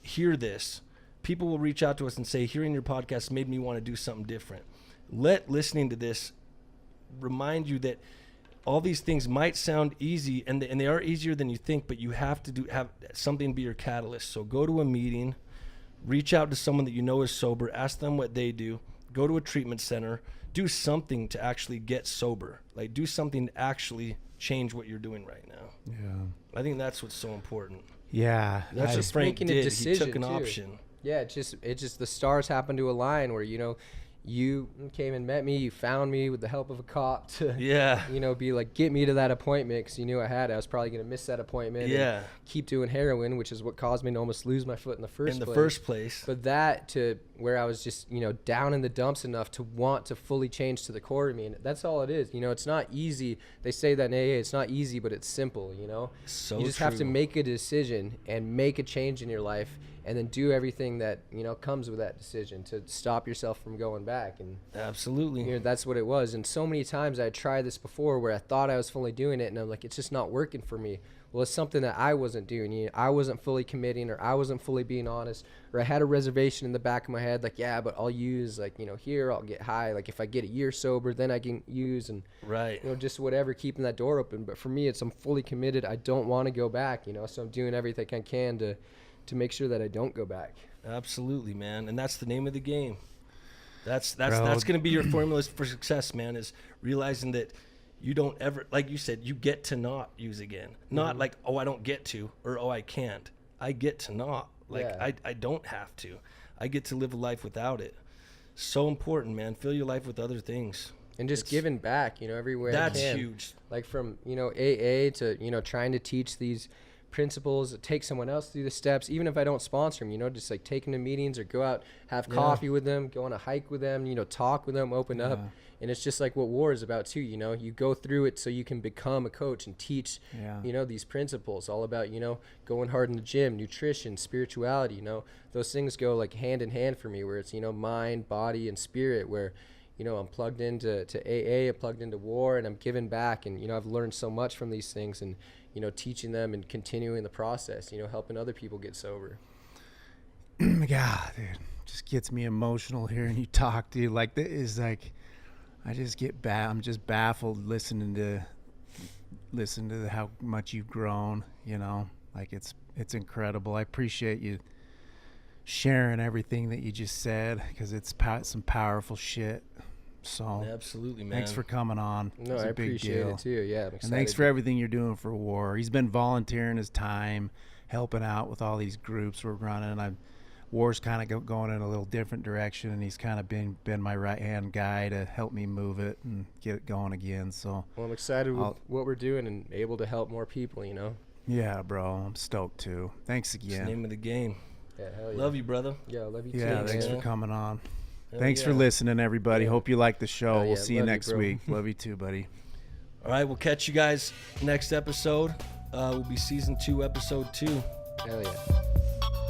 hear this, people will reach out to us and say, hearing your podcast made me want to do something different. Let listening to this remind you that all these things might sound easy, and they are easier than you think, but you have to have something be your catalyst. So go to a meeting, reach out to someone that you know is sober, ask them what they do, go to a treatment center, do something to actually get sober. Like, do something to actually change what you're doing right now. Yeah. I think that's what's so important. Yeah. That's what Frank did. A decision, he took an option. Yeah, it just the stars happened to align where, you know, you came and met me, you found me with the help of a cop to, you know, be like, get me to that appointment, because you knew I was probably going to miss that appointment. And keep doing heroin, which is what caused me to almost lose my foot in the first place. But that to where I was just, you know, down in the dumps enough to want to fully change to the core of me. And that's all it is. You know, it's not easy. They say that in AA, it's not easy, but it's simple, you know. You just have to make a decision and make a change in your life and then do everything that, you know, comes with that decision to stop yourself from going back. And absolutely, you know, that's what it was. And so many times I tried this before where I thought I was fully doing it, and I'm like, it's just not working for me. Well, it's something that I wasn't doing. You know, I wasn't fully committing, or I wasn't fully being honest, or I had a reservation in the back of my head, like, yeah, but I'll use, like, you know, here I'll get high. Like, if I get a year sober, then I can use, and right, you know, just whatever, keeping that door open. But for me, it's I'm fully committed. I don't want to go back, you know, so I'm doing everything I can to make sure that I don't go back. Absolutely, man, and that's the name of the game. That's going to be your formula for success, man. Is realizing that you don't ever, like you said, you get to not use again. Not like, oh, I don't get to, or oh, I can't. I get to not. Like, yeah. I don't have to. I get to live a life without it. So important, man. Fill your life with other things. And just giving back, you know, everywhere that's I can. Huge. Like from, you know, AA to, you know, trying to teach these principles, take someone else through the steps, even if I don't sponsor them, you know, just like taking them to meetings or go out, have coffee with them, go on a hike with them, you know, talk with them, open up. And it's just like what war is about too, you know, you go through it so you can become a coach and teach, you know, these principles, all about, you know, going hard in the gym, nutrition, spirituality, you know, those things go like hand in hand for me, where it's, you know, mind, body, and spirit, where, you know, I'm plugged into AA, I'm plugged into war, and I'm giving back. And, you know, I've learned so much from these things, and, you know, teaching them and continuing the process, you know, helping other people get sober. God, dude, just gets me emotional hearing you talk, dude. Like, this is like, I just get I'm just baffled listening to how much you've grown, you know, like it's incredible. I appreciate you sharing everything that you just said, because it's some powerful shit. So absolutely, man. Thanks for coming on. No, I appreciate it too. Yeah, I'm excited. And thanks for everything you're doing for War. He's been volunteering his time, helping out with all these groups we're running. War's kind of going in a little different direction, and he's kind of been my right hand guy to help me move it and get it going again. So well, I'm excited with what we're doing and able to help more people, you know. Yeah, bro, I'm stoked too. Thanks again. It's the name of the game. Yeah, hell yeah. Love you, brother. Yeah, love you too. Yeah, thanks for coming on. Hell thanks for listening, everybody. Hope you like the show. We'll see you next week. Love you too, buddy. All right, we'll catch you guys next episode. Will be season 2, episode 2. Hell yeah.